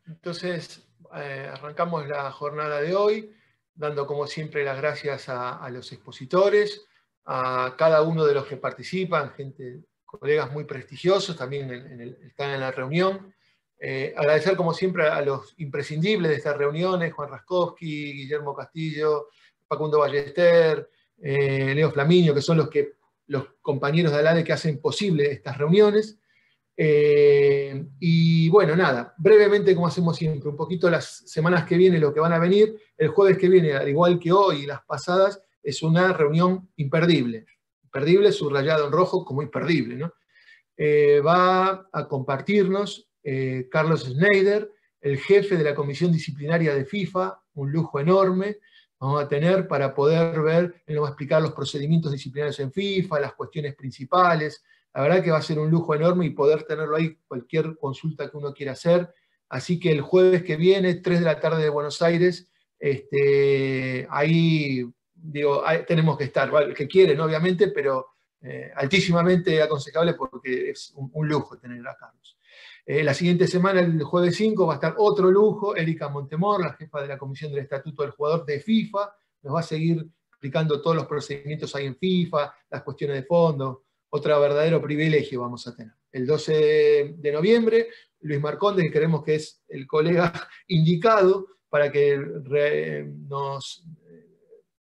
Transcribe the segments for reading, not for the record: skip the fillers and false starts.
Entonces, arrancamos la jornada de hoy, dando como siempre las gracias a los expositores, a cada uno de los que participan, colegas muy prestigiosos, también están en la reunión. Agradecer como siempre a los imprescindibles de estas reuniones, Juan Raskowski, Guillermo Castillo, Facundo Ballester, Leo Flaminio, que son los compañeros de ALADE que hacen posible estas reuniones. Y bueno, nada, brevemente como hacemos siempre, un poquito las semanas que vienen, lo que van a venir. El jueves que viene, al igual que hoy y las pasadas, es una reunión imperdible. Imperdible, subrayado en rojo como imperdible, ¿no? Va a compartirnos Carlos Schneider, el jefe de la Comisión Disciplinaria de FIFA, un lujo enorme. Vamos a tener para poder ver, él nos va a explicar los procedimientos disciplinarios en FIFA, las cuestiones principales. La verdad que va a ser un lujo enorme y poder tenerlo ahí, cualquier consulta que uno quiera hacer. Así que el jueves que viene, 3 de la tarde de Buenos Aires, ahí digo, ahí tenemos que estar, ¿vale? El que quieren, obviamente, pero altísimamente aconsejable porque es un lujo tener a Carlos. La siguiente semana, el jueves 5, va a estar otro lujo, Erika Montemor, la jefa de la Comisión del Estatuto del Jugador de FIFA, nos va a seguir explicando todos los procedimientos ahí en FIFA, las cuestiones de fondo. Otro verdadero privilegio vamos a tener. El 12 de noviembre, Luis Marconde, que creemos que es el colega indicado para que nos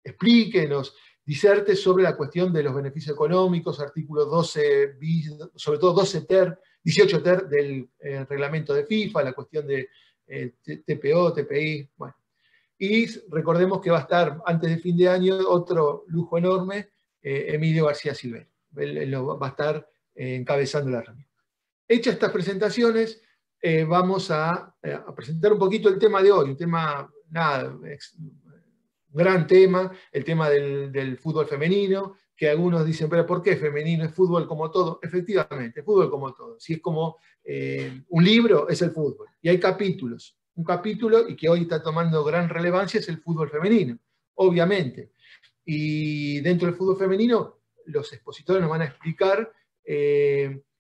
explique, nos diserte sobre la cuestión de los beneficios económicos, artículo 12 bis, sobre todo 18 ter del reglamento de FIFA, la cuestión de TPO, TPI, bueno. Y recordemos que va a estar antes de fin de año otro lujo enorme, Emilio García Silvera. Él va a estar encabezando la reunión. Hechas estas presentaciones, vamos a presentar un poquito el tema de hoy, un tema, nada, gran tema, el tema del fútbol femenino, que algunos dicen, pero ¿por qué femenino? ¿Es fútbol como todo? Efectivamente, fútbol como todo. Si es como un libro, es el fútbol. Y hay capítulos. Un capítulo, y que hoy está tomando gran relevancia, es el fútbol femenino, obviamente. Y dentro del fútbol femenino, los expositores nos van a explicar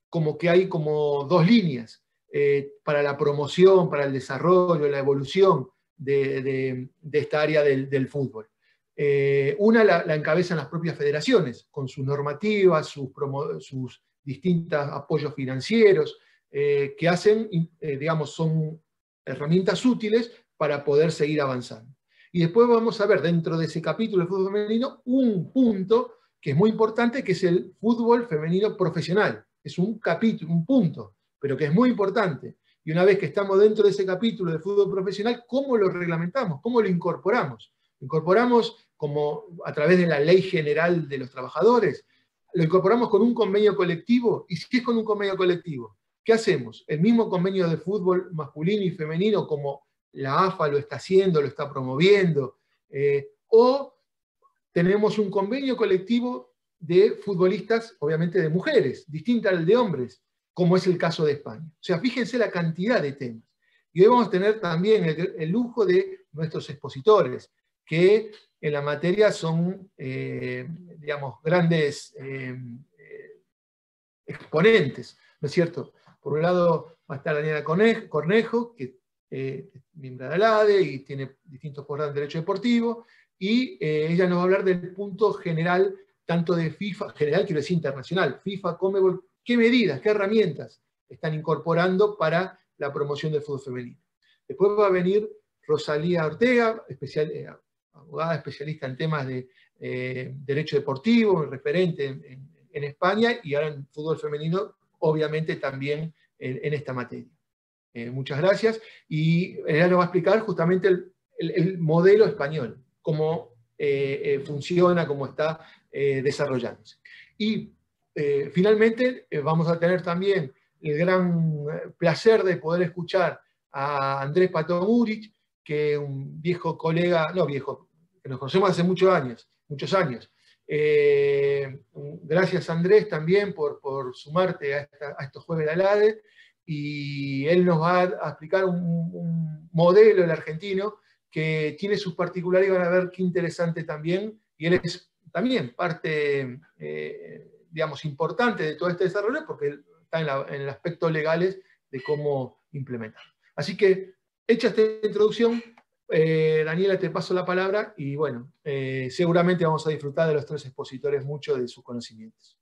como que hay como dos líneas para la promoción, para el desarrollo, la evolución de esta área del fútbol. Una la encabezan las propias federaciones, con sus normativas, sus distintos apoyos financieros, que hacen, digamos, son herramientas útiles para poder seguir avanzando. Y después vamos a ver dentro de ese capítulo del fútbol femenino un punto que es muy importante, que es el fútbol femenino profesional. Es un capítulo, un punto, pero que es muy importante. Y una vez que estamos dentro de ese capítulo de fútbol profesional, ¿cómo lo reglamentamos? ¿Cómo lo incorporamos? Lo incorporamos como a través de la Ley General de los Trabajadores. Lo incorporamos con un convenio colectivo. ¿Y si es con un convenio colectivo? ¿Qué hacemos? El mismo convenio de fútbol masculino y femenino, como la AFA lo está haciendo, lo está promoviendo, o tenemos un convenio colectivo de futbolistas, obviamente de mujeres, distinta al de hombres, como es el caso de España. O sea, fíjense la cantidad de temas. Y hoy vamos a tener también el lujo de nuestros expositores, que en la materia son, digamos, grandes exponentes, ¿no es cierto? Por un lado va a estar Daniela Cornejo, que es miembro de ALADE y tiene distintos posgrados en Derecho Deportivo, y ella nos va a hablar del punto general, tanto de FIFA, general quiero decir internacional, FIFA, Conmebol, qué medidas, qué herramientas están incorporando para la promoción del fútbol femenino. Después va a venir Rosalía Ortega, abogada especialista en temas de derecho deportivo, referente en España, y ahora en fútbol femenino, obviamente también en esta materia. Muchas gracias. Y ella nos va a explicar justamente el modelo español, cómo funciona, cómo está desarrollándose. Y finalmente vamos a tener también el gran placer de poder escuchar a Andrés Patogurich, que es un viejo colega, no viejo, que nos conocemos hace muchos años. Gracias Andrés también por sumarte a estos jueves de ALADE, y él nos va a explicar un modelo, el argentino, que tiene sus particularidades, van a ver qué interesante también, y él es también parte, digamos, importante de todo este desarrollo, porque él está en el aspecto legales de cómo implementarlo. Así que, hecha esta introducción, Daniela, te paso la palabra y bueno, seguramente vamos a disfrutar de los tres expositores mucho de sus conocimientos.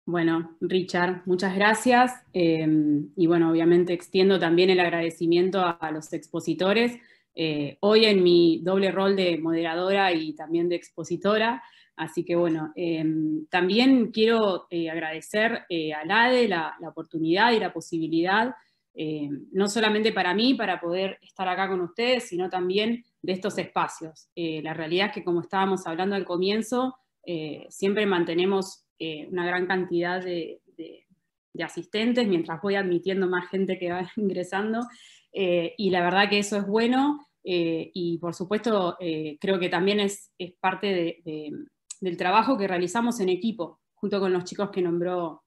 Bueno, Richard, muchas gracias. Y bueno, obviamente extiendo también el agradecimiento a los expositores. Hoy en mi doble rol de moderadora y también de expositora. Así que bueno, también quiero agradecer al ADE la oportunidad y la posibilidad, no solamente para mí, para poder estar acá con ustedes, sino también de estos espacios. La realidad es que, como estábamos hablando al comienzo, siempre mantenemos una gran cantidad de asistentes, mientras voy admitiendo más gente que va ingresando, y la verdad que eso es bueno, y por supuesto creo que también es parte del trabajo que realizamos en equipo, junto con los chicos que nombró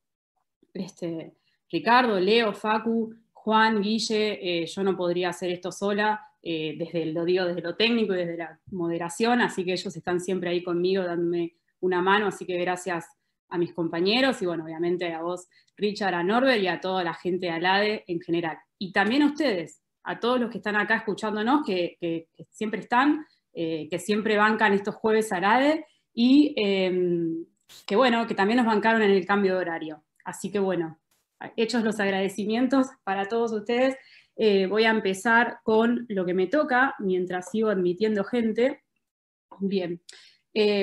Ricardo, Leo, Facu, Juan, Guille. Yo no podría hacer esto sola, lo digo desde lo técnico y desde la moderación, así que ellos están siempre ahí conmigo dándome una mano, así que gracias a mis compañeros y bueno, obviamente a vos, Richard, a Norbert y a toda la gente de ALADE en general. Y también a ustedes, a todos los que están acá escuchándonos, que siempre están, que siempre bancan estos jueves ALADE y que bueno, que también nos bancaron en el cambio de horario. Así que bueno, hechos los agradecimientos para todos ustedes, voy a empezar con lo que me toca mientras sigo admitiendo gente. Bien.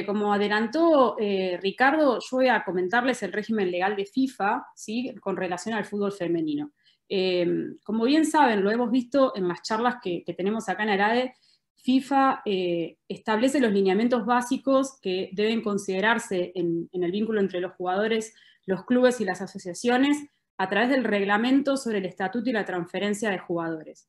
Como adelantó Ricardo, yo voy a comentarles el régimen legal de FIFA, ¿sí?, con relación al fútbol femenino. Como bien saben, lo hemos visto en las charlas que tenemos acá en ALADE, FIFA establece los lineamientos básicos que deben considerarse en el vínculo entre los jugadores, los clubes y las asociaciones a través del reglamento sobre el estatuto y la transferencia de jugadores.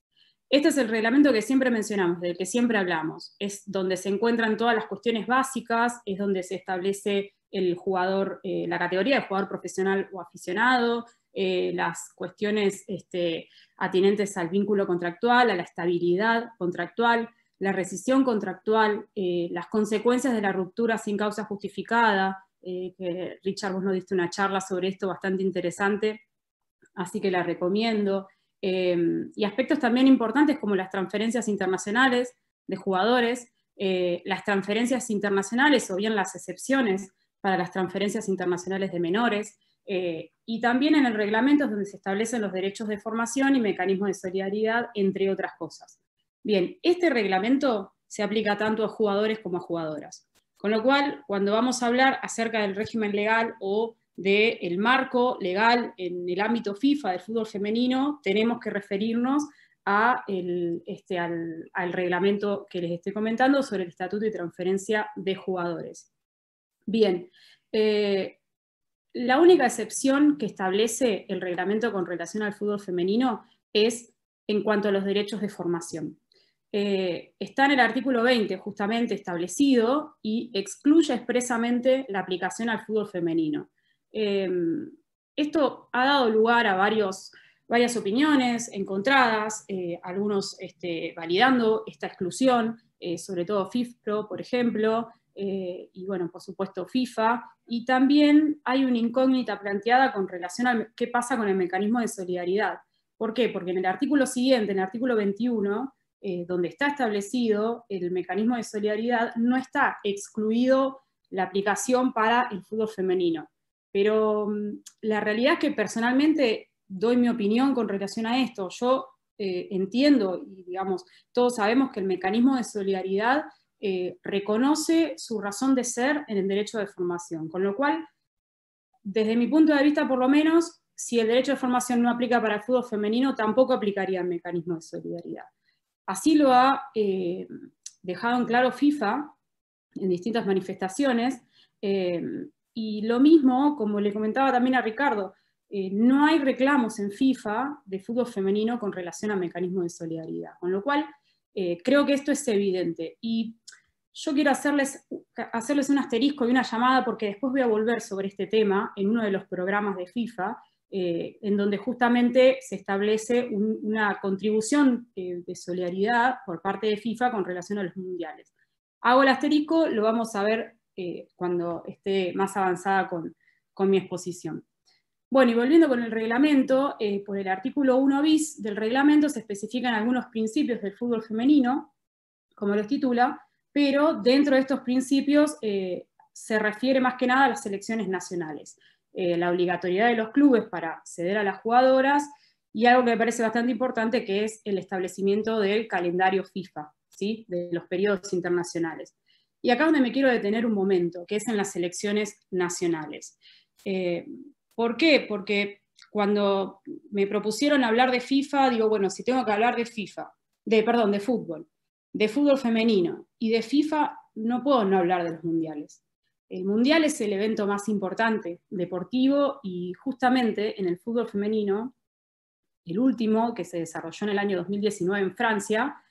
Este es el reglamento que siempre mencionamos, del que siempre hablamos. Es donde se encuentran todas las cuestiones básicas, es donde se establece el jugador, la categoría de jugador profesional o aficionado, las cuestiones atinentes al vínculo contractual, a la estabilidad contractual, la rescisión contractual, las consecuencias de la ruptura sin causa justificada, que Richard, vos nos diste una charla sobre esto bastante interesante, así que la recomiendo. Y aspectos también importantes como las transferencias internacionales de jugadores, las transferencias internacionales o bien las excepciones para las transferencias internacionales de menores, y también en el reglamento es donde se establecen los derechos de formación y mecanismos de solidaridad, entre otras cosas. Bien, este reglamento se aplica tanto a jugadores como a jugadoras, con lo cual cuando vamos a hablar acerca del régimen legal o del marco legal en el ámbito FIFA del fútbol femenino, tenemos que referirnos al reglamento que les estoy comentando sobre el estatuto y transferencia de jugadores. Bien, la única excepción que establece el reglamento con relación al fútbol femenino es en cuanto a los derechos de formación. Está en el artículo 20 justamente establecido y excluye expresamente la aplicación al fútbol femenino. Esto ha dado lugar a varias opiniones encontradas, algunos validando esta exclusión, sobre todo FIFPro, por ejemplo, y bueno, por supuesto FIFA, y también hay una incógnita planteada con relación a qué pasa con el mecanismo de solidaridad. ¿Por qué? Porque en el artículo siguiente, en el artículo 21, donde está establecido el mecanismo de solidaridad, no está excluido la aplicación para el fútbol femenino. Pero la realidad es que personalmente doy mi opinión con relación a esto. Yo entiendo, y digamos, todos sabemos que el mecanismo de solidaridad reconoce su razón de ser en el derecho de formación, con lo cual, desde mi punto de vista por lo menos, si el derecho de formación no aplica para el fútbol femenino, tampoco aplicaría el mecanismo de solidaridad. Así lo ha dejado en claro FIFA en distintas manifestaciones, y lo mismo, como le comentaba también a Ricardo, no hay reclamos en FIFA de fútbol femenino con relación al mecanismo de solidaridad, con lo cual creo que esto es evidente. Y yo quiero hacerles un asterisco y una llamada, porque después voy a volver sobre este tema en uno de los programas de FIFA, en donde justamente se establece una contribución de solidaridad por parte de FIFA con relación a los mundiales. Hago el asterisco, lo vamos a ver cuando esté más avanzada con mi exposición. Bueno, y volviendo con el reglamento, por el artículo 1 bis del reglamento se especifican algunos principios del fútbol femenino, como los titula, pero dentro de estos principios se refiere más que nada a las selecciones nacionales. La obligatoriedad de los clubes para ceder a las jugadoras y algo que me parece bastante importante, que es el establecimiento del calendario FIFA, ¿sí? De los periodos internacionales. Y acá donde me quiero detener un momento, que es en las selecciones nacionales. ¿Por qué? Porque cuando me propusieron hablar de FIFA, digo, bueno, si tengo que hablar de fútbol femenino y de FIFA, no puedo no hablar de los mundiales. El mundial es el evento más importante deportivo y justamente en el fútbol femenino, el último que se desarrolló en el año 2019 en Francia,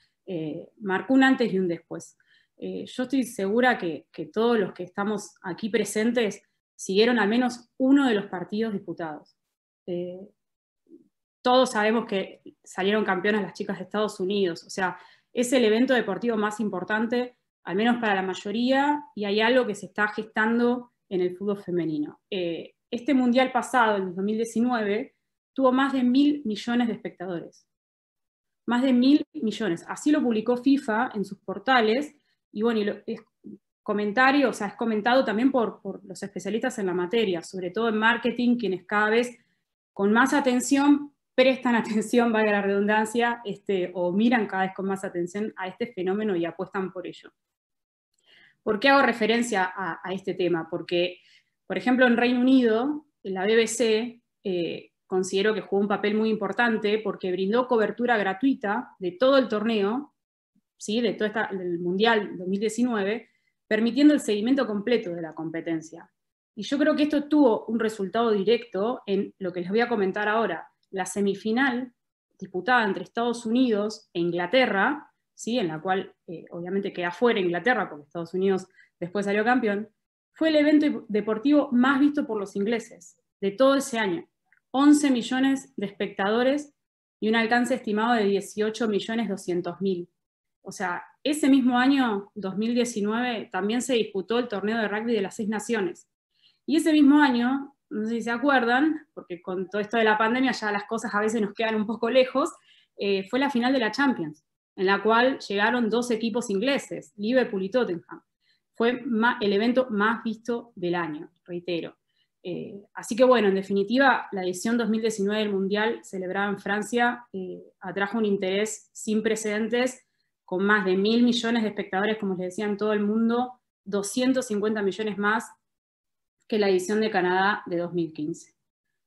marcó un antes y un después. Yo estoy segura que todos los que estamos aquí presentes siguieron al menos uno de los partidos disputados. Todos sabemos que salieron campeonas las chicas de Estados Unidos, o sea, es el evento deportivo más importante, al menos para la mayoría, y hay algo que se está gestando en el fútbol femenino. Este mundial pasado, en 2019, tuvo más de 1.000 millones de espectadores. Más de 1.000 millones. Así lo publicó FIFA en sus portales, y bueno, es comentario, o sea, es comentado también por los especialistas en la materia, sobre todo en marketing, quienes cada vez con más atención prestan atención, valga la redundancia, o miran cada vez con más atención a este fenómeno y apuestan por ello. ¿Por qué hago referencia a este tema? Porque, por ejemplo, en Reino Unido, la BBC considero que jugó un papel muy importante porque brindó cobertura gratuita de todo el torneo, ¿sí? De todo del Mundial 2019, permitiendo el seguimiento completo de la competencia. Y yo creo que esto tuvo un resultado directo en lo que les voy a comentar ahora. La semifinal disputada entre Estados Unidos e Inglaterra, ¿sí? En la cual obviamente queda fuera Inglaterra porque Estados Unidos después salió campeón, fue el evento deportivo más visto por los ingleses de todo ese año. 11 millones de espectadores y un alcance estimado de 18.200.000. O sea, ese mismo año, 2019, también se disputó el torneo de rugby de las 6 naciones. Y ese mismo año, no sé si se acuerdan, porque con todo esto de la pandemia ya las cosas a veces nos quedan un poco lejos, fue la final de la Champions, en la cual llegaron 2 equipos ingleses, Liverpool y Tottenham. Fue el evento más visto del año, reitero. Así que bueno, en definitiva, la edición 2019 del Mundial, celebrada en Francia, atrajo un interés sin precedentes, con más de 1.000 millones de espectadores, como les decía, en todo el mundo, 250 millones más que la edición de Canadá de 2015.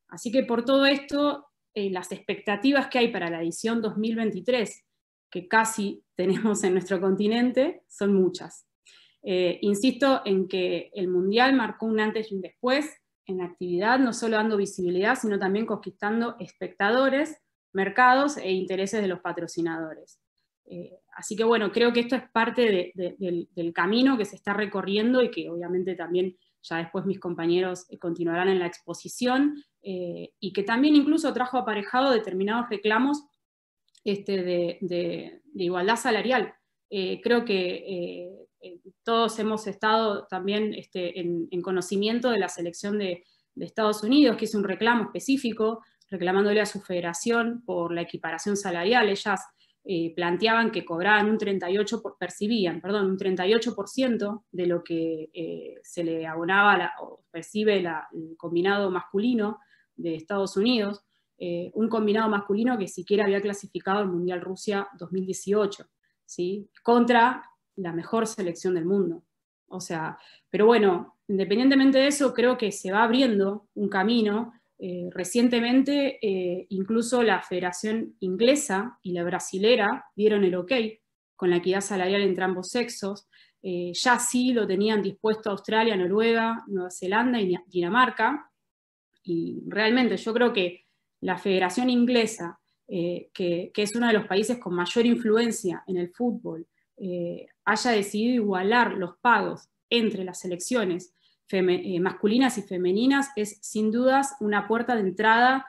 Así que por todo esto, las expectativas que hay para la edición 2023, que casi tenemos en nuestro continente, son muchas. Insisto en que el Mundial marcó un antes y un después en la actividad, no solo dando visibilidad, sino también conquistando espectadores, mercados e intereses de los patrocinadores. Así que bueno, creo que esto es parte del camino que se está recorriendo y que obviamente también ya después mis compañeros continuarán en la exposición, y que también incluso trajo aparejado determinados reclamos de igualdad salarial. Creo que todos hemos estado también en conocimiento de la selección de Estados Unidos, que hizo un reclamo específico, reclamándole a su federación por la equiparación salarial. Ellas planteaban que cobraban un 38% de lo que se le abonaba o percibe el combinado masculino de Estados Unidos, un combinado masculino que siquiera había clasificado al Mundial Rusia 2018, ¿sí? Contra la mejor selección del mundo. O sea, pero bueno, independientemente de eso, creo que se va abriendo un camino. Recientemente, incluso la Federación Inglesa y la brasilera dieron el ok con la equidad salarial entre ambos sexos. Ya sí lo tenían dispuesto Australia, Noruega, Nueva Zelanda y Dinamarca. Y realmente yo creo que la Federación Inglesa, que es uno de los países con mayor influencia en el fútbol, haya decidido igualar los pagos entre las selecciones masculinas y femeninas, es sin dudas una puerta de entrada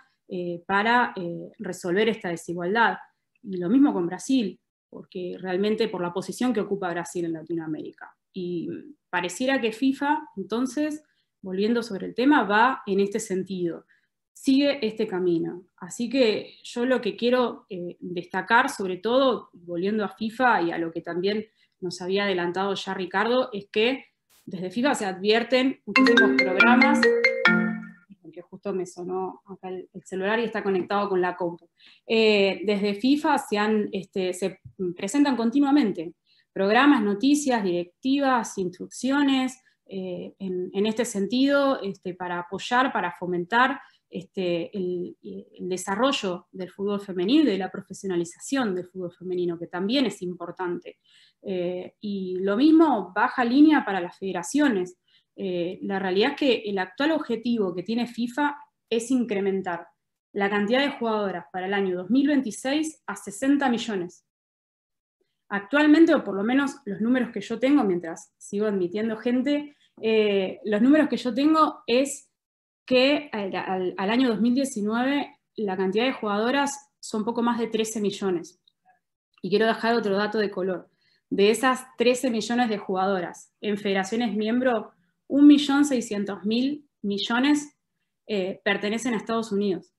para resolver esta desigualdad. Y lo mismo con Brasil, porque realmente por la posición que ocupa Brasil en Latinoamérica. Y pareciera que FIFA, entonces, volviendo sobre el tema, va en este sentido. sigue este camino. Así que yo lo que quiero destacar, sobre todo, volviendo a FIFA y a lo que también nos había adelantado ya Ricardo, es que desde FIFA se advierten muchísimos programas, que justo me sonó acá el celular y está conectado con la compu. Desde FIFA se presentan continuamente programas, noticias, directivas, instrucciones, en este sentido, para apoyar, para fomentar el desarrollo del fútbol femenino y de la profesionalización del fútbol femenino, que también es importante. Y lo mismo, baja línea para las federaciones. La realidad es que el actual objetivo que tiene FIFA es incrementar la cantidad de jugadoras para el año 2026 a 60 millones. Actualmente, o por lo menos los números que yo tengo, mientras sigo admitiendo gente, los números que yo tengo es que al año 2019 la cantidad de jugadoras son poco más de 13 millones. Y quiero dejar otro dato de color. De esas 13 millones de jugadoras en federaciones miembro, 1.600.000 millones pertenecen a Estados Unidos.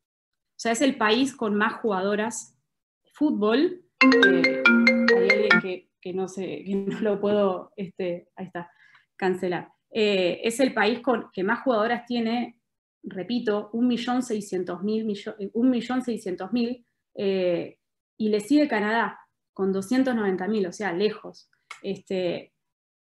O sea, es el país con más jugadoras de fútbol. Hay alguien que no lo puedo, ahí está, cancelar. Es el país que más jugadoras tiene, repito, 1.600.000, y le sigue Canadá con 290.000, o sea, lejos.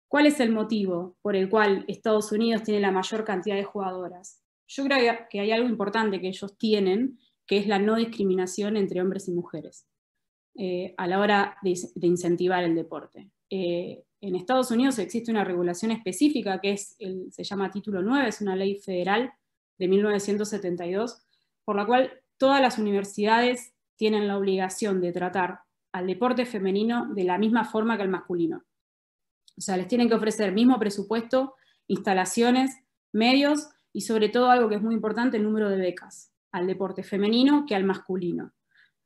¿Cuál es el motivo por el cual Estados Unidos tiene la mayor cantidad de jugadoras? Yo creo que hay algo importante que ellos tienen, que es la no discriminación entre hombres y mujeres a la hora de incentivar el deporte. En Estados Unidos existe una regulación específica que se llama Título 9, es una ley federal de 1972, por la cual todas las universidades tienen la obligación de tratar al deporte femenino de la misma forma que al masculino. O sea, les tienen que ofrecer el mismo presupuesto, instalaciones, medios y sobre todo algo que es muy importante, el número de becas al deporte femenino que al masculino.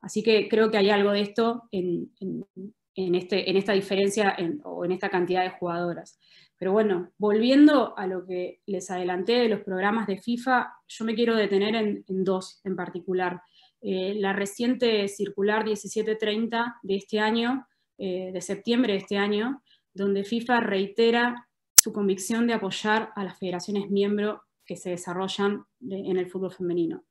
Así que creo que hay algo de esto en esta diferencia o en esta cantidad de jugadoras. Pero bueno, volviendo a lo que les adelanté de los programas de FIFA, yo me quiero detener en dos en particular. La reciente circular 1730 de este año, de septiembre de este año, donde FIFA reitera su convicción de apoyar a las federaciones miembro que se desarrollan en el fútbol femenino.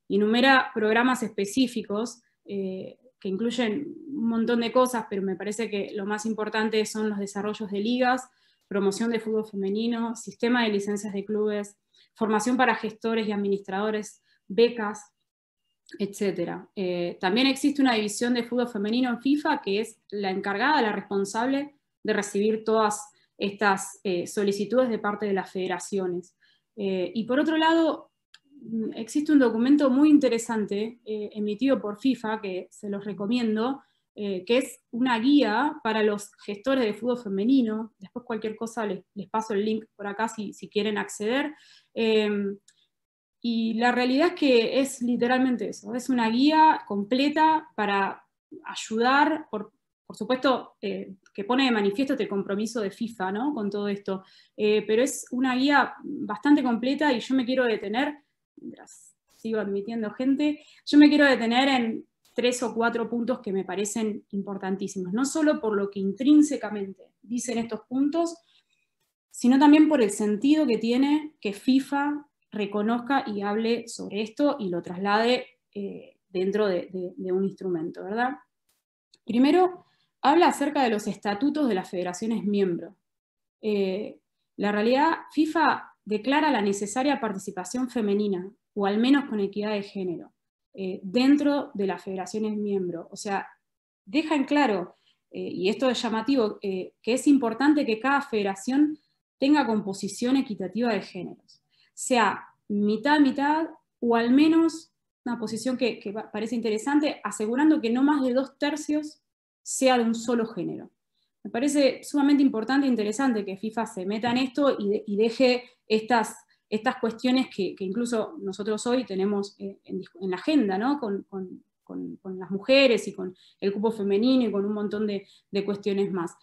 Y enumera programas específicos que incluyen un montón de cosas, pero me parece que lo más importante son los desarrollos de ligas, promoción de fútbol femenino, sistema de licencias de clubes, formación para gestores y administradores, becas, etc. También existe una división de fútbol femenino en FIFA que es la encargada, la responsable de recibir todas estas solicitudes de parte de las federaciones. Y por otro lado, existe un documento muy interesante emitido por FIFA, que se los recomiendo, que es una guía para los gestores de fútbol femenino. Después cualquier cosa les paso el link por acá si quieren acceder. Y la realidad es que es literalmente eso, es una guía completa para ayudar, por supuesto, que pone de manifiesto este compromiso de FIFA, ¿no?, con todo esto, pero es una guía bastante completa y yo me quiero detener, sigo admitiendo gente, yo me quiero detener en 3 o 4 puntos que me parecen importantísimos, no solo por lo que intrínsecamente dicen estos puntos, sino también por el sentido que tiene que FIFA reconozca y hable sobre esto y lo traslade dentro de un instrumento, ¿verdad? Primero, habla acerca de los estatutos de las federaciones miembro. La realidad, FIFA declara la necesaria participación femenina, o al menos con equidad de género, dentro de las federaciones miembro. O sea, deja en claro, y esto es llamativo, que es importante que cada federación tenga composición equitativa de géneros, sea mitad-mitad, o al menos una posición que parece interesante, asegurando que no más de 2/3 sea de un solo género. Me parece sumamente importante e interesante que FIFA se meta en esto y deje estas cuestiones que incluso nosotros hoy tenemos en la agenda, ¿no?, con las mujeres y con el cupo femenino y con un montón de cuestiones más.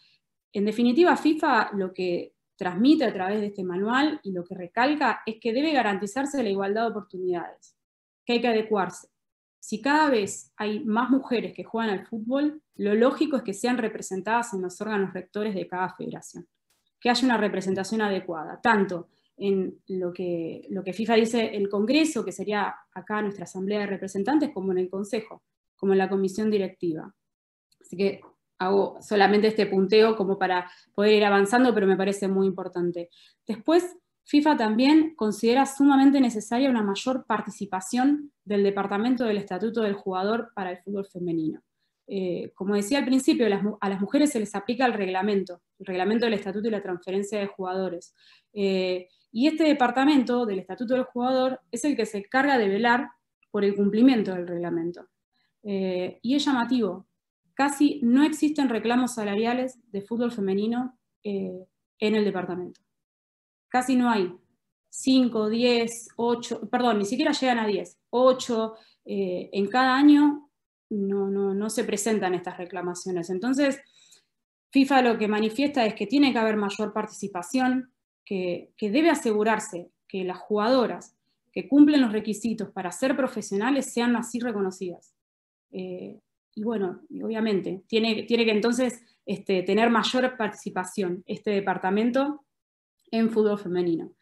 En definitiva, FIFA lo que transmite a través de este manual y lo que recalca es que debe garantizarse la igualdad de oportunidades, que que hay que adecuarse. Si cada vez hay más mujeres que juegan al fútbol, lo lógico es que sean representadas en los órganos rectores de cada federación. Que haya una representación adecuada, tanto en lo que FIFA dice el Congreso, que sería acá nuestra Asamblea de Representantes, como en el Consejo, como en la Comisión Directiva. Así que hago solamente este punteo como para poder ir avanzando, pero me parece muy importante. Después, FIFA también considera sumamente necesaria una mayor participación del Departamento del Estatuto del Jugador para el fútbol femenino. Como decía al principio, a las mujeres se les aplica el reglamento del Estatuto y la transferencia de jugadores. Y este departamento del Estatuto del Jugador es el que se encarga de velar por el cumplimiento del reglamento. Y es llamativo, casi no existen reclamos salariales de fútbol femenino en el departamento. Casi no hay. 5, 10, 8, perdón, ni siquiera llegan a 10, 8, en cada año no se presentan estas reclamaciones. Entonces, FIFA lo que manifiesta es que tiene que haber mayor participación, que debe asegurarse que las jugadoras que cumplen los requisitos para ser profesionales sean así reconocidas. Y bueno, obviamente, tiene que entonces tener mayor participación este departamento en fútbol femenino.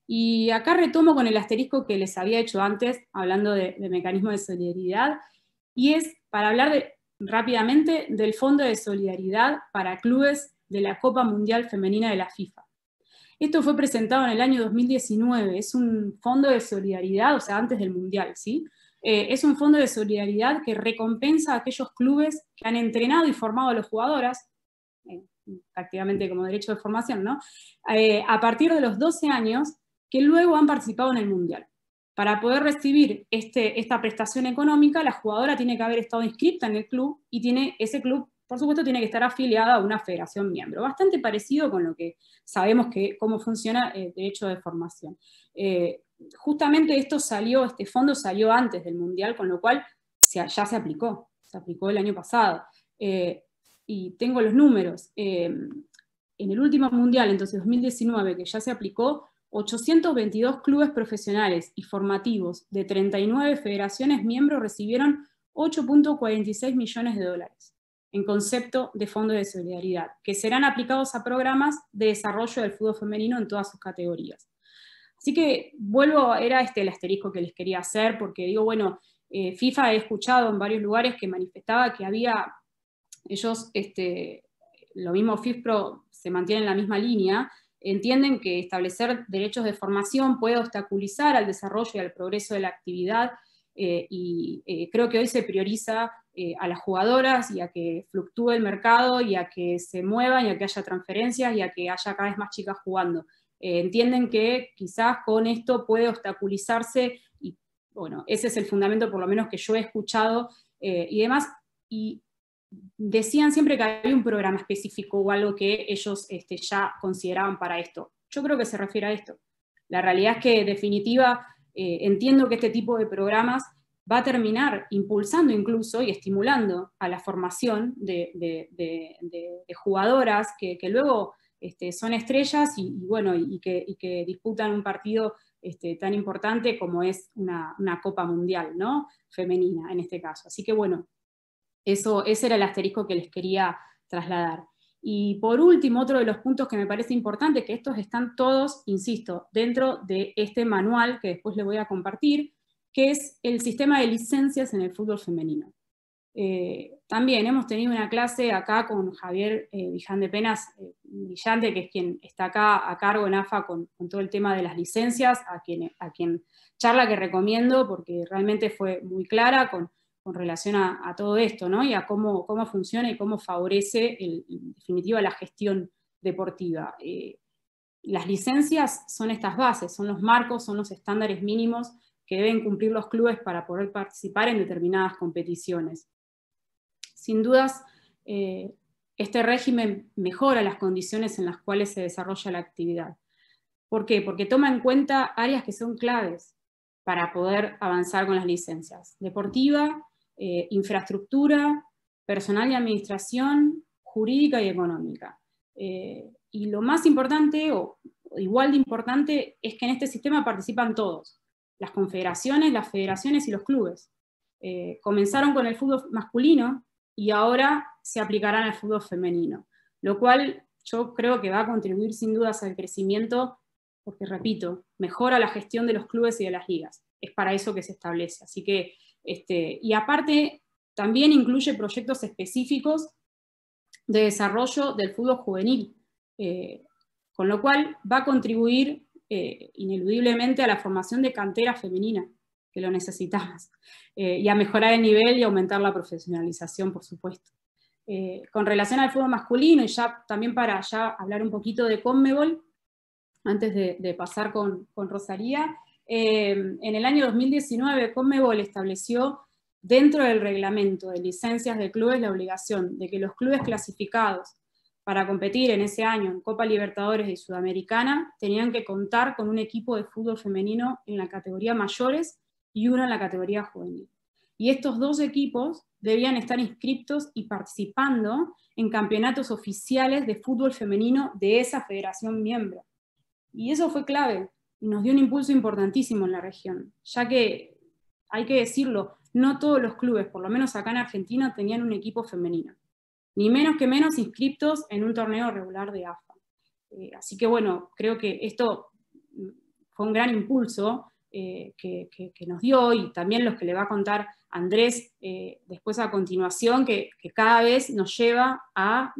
Y acá retomo con el asterisco que les había hecho antes, hablando de mecanismo de solidaridad, y es para hablar rápidamente del Fondo de Solidaridad para Clubes de la Copa Mundial Femenina de la FIFA. Esto fue presentado en el año 2019, es un fondo de solidaridad, o sea, antes del Mundial, ¿sí? Es un fondo de solidaridad que recompensa a aquellos clubes que han entrenado y formado a las jugadoras, prácticamente como derecho de formación, ¿no? A partir de los 12 años, que luego han participado en el Mundial. Para poder recibir esta prestación económica, la jugadora tiene que haber estado inscrita en el club y ese club, por supuesto, tiene que estar afiliada a una federación miembro. Bastante parecido con lo que sabemos cómo funciona el derecho de formación. Justamente este fondo salió antes del Mundial, con lo cual ya se aplicó el año pasado. Y tengo los números. En el último Mundial, entonces 2019, que ya se aplicó, 822 clubes profesionales y formativos de 39 federaciones miembros recibieron 8.46 millones de dólares en concepto de fondo de solidaridad, que serán aplicados a programas de desarrollo del fútbol femenino en todas sus categorías. Así que era el asterisco que les quería hacer, porque digo, bueno, FIFA he escuchado en varios lugares que manifestaba que ellos, lo mismo FIFPRO se mantiene en la misma línea, entienden que establecer derechos de formación puede obstaculizar al desarrollo y al progreso de la actividad, y creo que hoy se prioriza a las jugadoras y a que fluctúe el mercado y a que se muevan y a que haya transferencias y a que haya cada vez más chicas jugando. Entienden que quizás con esto puede obstaculizarse, y bueno, ese es el fundamento por lo menos que yo he escuchado, y demás, y decían siempre que había un programa específico o algo que ellos ya consideraban para esto. Yo creo que se refiere a esto. La realidad es que, en definitiva, entiendo que este tipo de programas va a terminar impulsando incluso y estimulando a la formación de jugadoras que luego son estrellas y que disputan un partido tan importante como es una Copa Mundial, ¿no? Femenina en este caso. Así que bueno, ese era el asterisco que les quería trasladar. Y por último, otro de los puntos que me parece importante, que estos están todos, insisto, dentro de este manual que después les voy a compartir, que es el sistema de licencias en el fútbol femenino. También hemos tenido una clase acá con Javier Villán de Penas, brillante, que es quien está acá a cargo en AFA con todo el tema de las licencias, a quien charla que recomiendo porque realmente fue muy clara con relación a todo esto, ¿no? Y a cómo funciona y cómo favorece, en definitiva, la gestión deportiva. Las licencias son estas bases, son los marcos, son los estándares mínimos que deben cumplir los clubes para poder participar en determinadas competiciones. Sin dudas, este régimen mejora las condiciones en las cuales se desarrolla la actividad. ¿Por qué? Porque toma en cuenta áreas que son claves para poder avanzar con las licencias: deportiva, infraestructura, personal y administración, jurídica y económica. Y lo más importante, o igual de importante, es que en este sistema participan todos. las confederaciones, las federaciones y los clubes. Comenzaron con el fútbol masculino y ahora se aplicarán al fútbol femenino, lo cual yo creo que va a contribuir sin dudas al crecimiento, porque repito, mejora la gestión de los clubes y de las ligas. Es para eso que se establece. Así que, y aparte, también incluye proyectos específicos de desarrollo del fútbol juvenil, con lo cual va a contribuir ineludiblemente a la formación de cantera femenina, que lo necesitamos, y a mejorar el nivel y aumentar la profesionalización, por supuesto. Con relación al fútbol masculino, y ya también para ya hablar un poquito de CONMEBOL, antes de pasar con Rosalía, en el año 2019 CONMEBOL estableció dentro del reglamento de licencias de clubes la obligación de que los clubes clasificados para competir en ese año en Copa Libertadores y Sudamericana tenían que contar con un equipo de fútbol femenino en la categoría mayores y uno en la categoría juvenil. Y estos dos equipos debían estar inscriptos y participando en campeonatos oficiales de fútbol femenino de esa federación miembro. Y eso fue clave, y nos dio un impulso importantísimo en la región, ya que, hay que decirlo, no todos los clubes, por lo menos acá en Argentina, tenían un equipo femenino, ni menos que menos inscriptos en un torneo regular de AFA. Así que bueno, creo que esto fue un gran impulso que nos dio, y también los que le va a contar Andrés después a continuación, que cada vez nos lleva a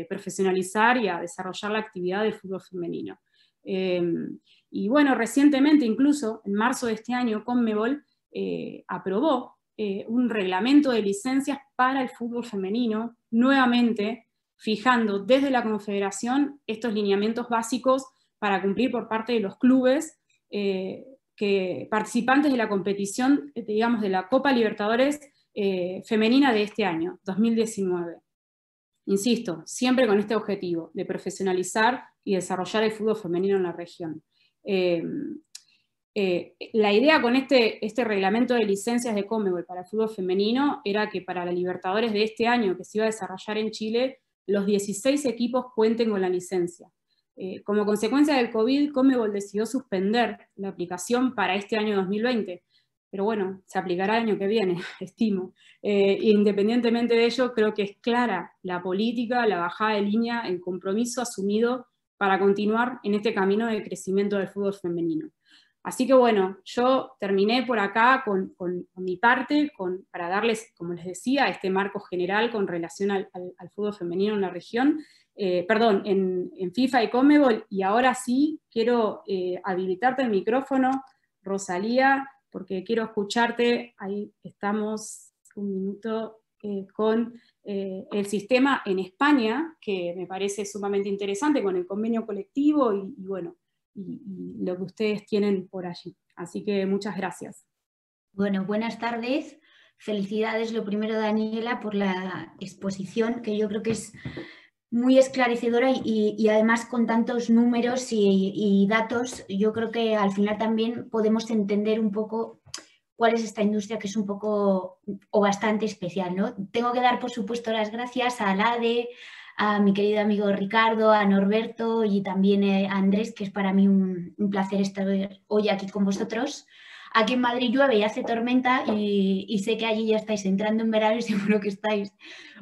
profesionalizar y a desarrollar la actividad del fútbol femenino. Y bueno, recientemente, incluso en marzo de este año, CONMEBOL aprobó un reglamento de licencias para el fútbol femenino, nuevamente fijando desde la Confederación estos lineamientos básicos para cumplir por parte de los clubes participantes de la competición, digamos, de la Copa Libertadores femenina de este año, 2019. Insisto, siempre con este objetivo de profesionalizar y desarrollar el fútbol femenino en la región. La idea con este reglamento de licencias de CONMEBOL para el fútbol femenino era que para la Libertadores de este año, que se iba a desarrollar en Chile, los 16 equipos cuenten con la licencia. Como consecuencia del COVID, CONMEBOL decidió suspender la aplicación para este año 2020, pero bueno, se aplicará el año que viene, estimo. Independientemente de ello, creo que es clara la política, la bajada de línea, el compromiso asumido para continuar en este camino de crecimiento del fútbol femenino. Así que bueno, yo terminé por acá con mi parte, para darles, como les decía, este marco general con relación al fútbol femenino en la región, en FIFA y CONMEBOL, y ahora sí quiero habilitarte el micrófono, Rosalía, porque quiero escucharte. Ahí estamos, un minuto, con el sistema en España, que me parece sumamente interesante, con el convenio colectivo y bueno, y lo que ustedes tienen por allí. Así que muchas gracias. Bueno, buenas tardes. Felicidades, lo primero, Daniela, por la exposición, que yo creo que es muy esclarecedora y además con tantos números y datos, yo creo que al final también podemos entender un poco cuál es esta industria, que es un poco o bastante especial, ¿no? Tengo que dar, por supuesto, las gracias a Alade, a mi querido amigo Ricardo, a Norberto y también a Andrés, que es para mí un placer estar hoy aquí con vosotros. Aquí en Madrid llueve y hace tormenta y sé que allí ya estáis entrando en verano y seguro que estáis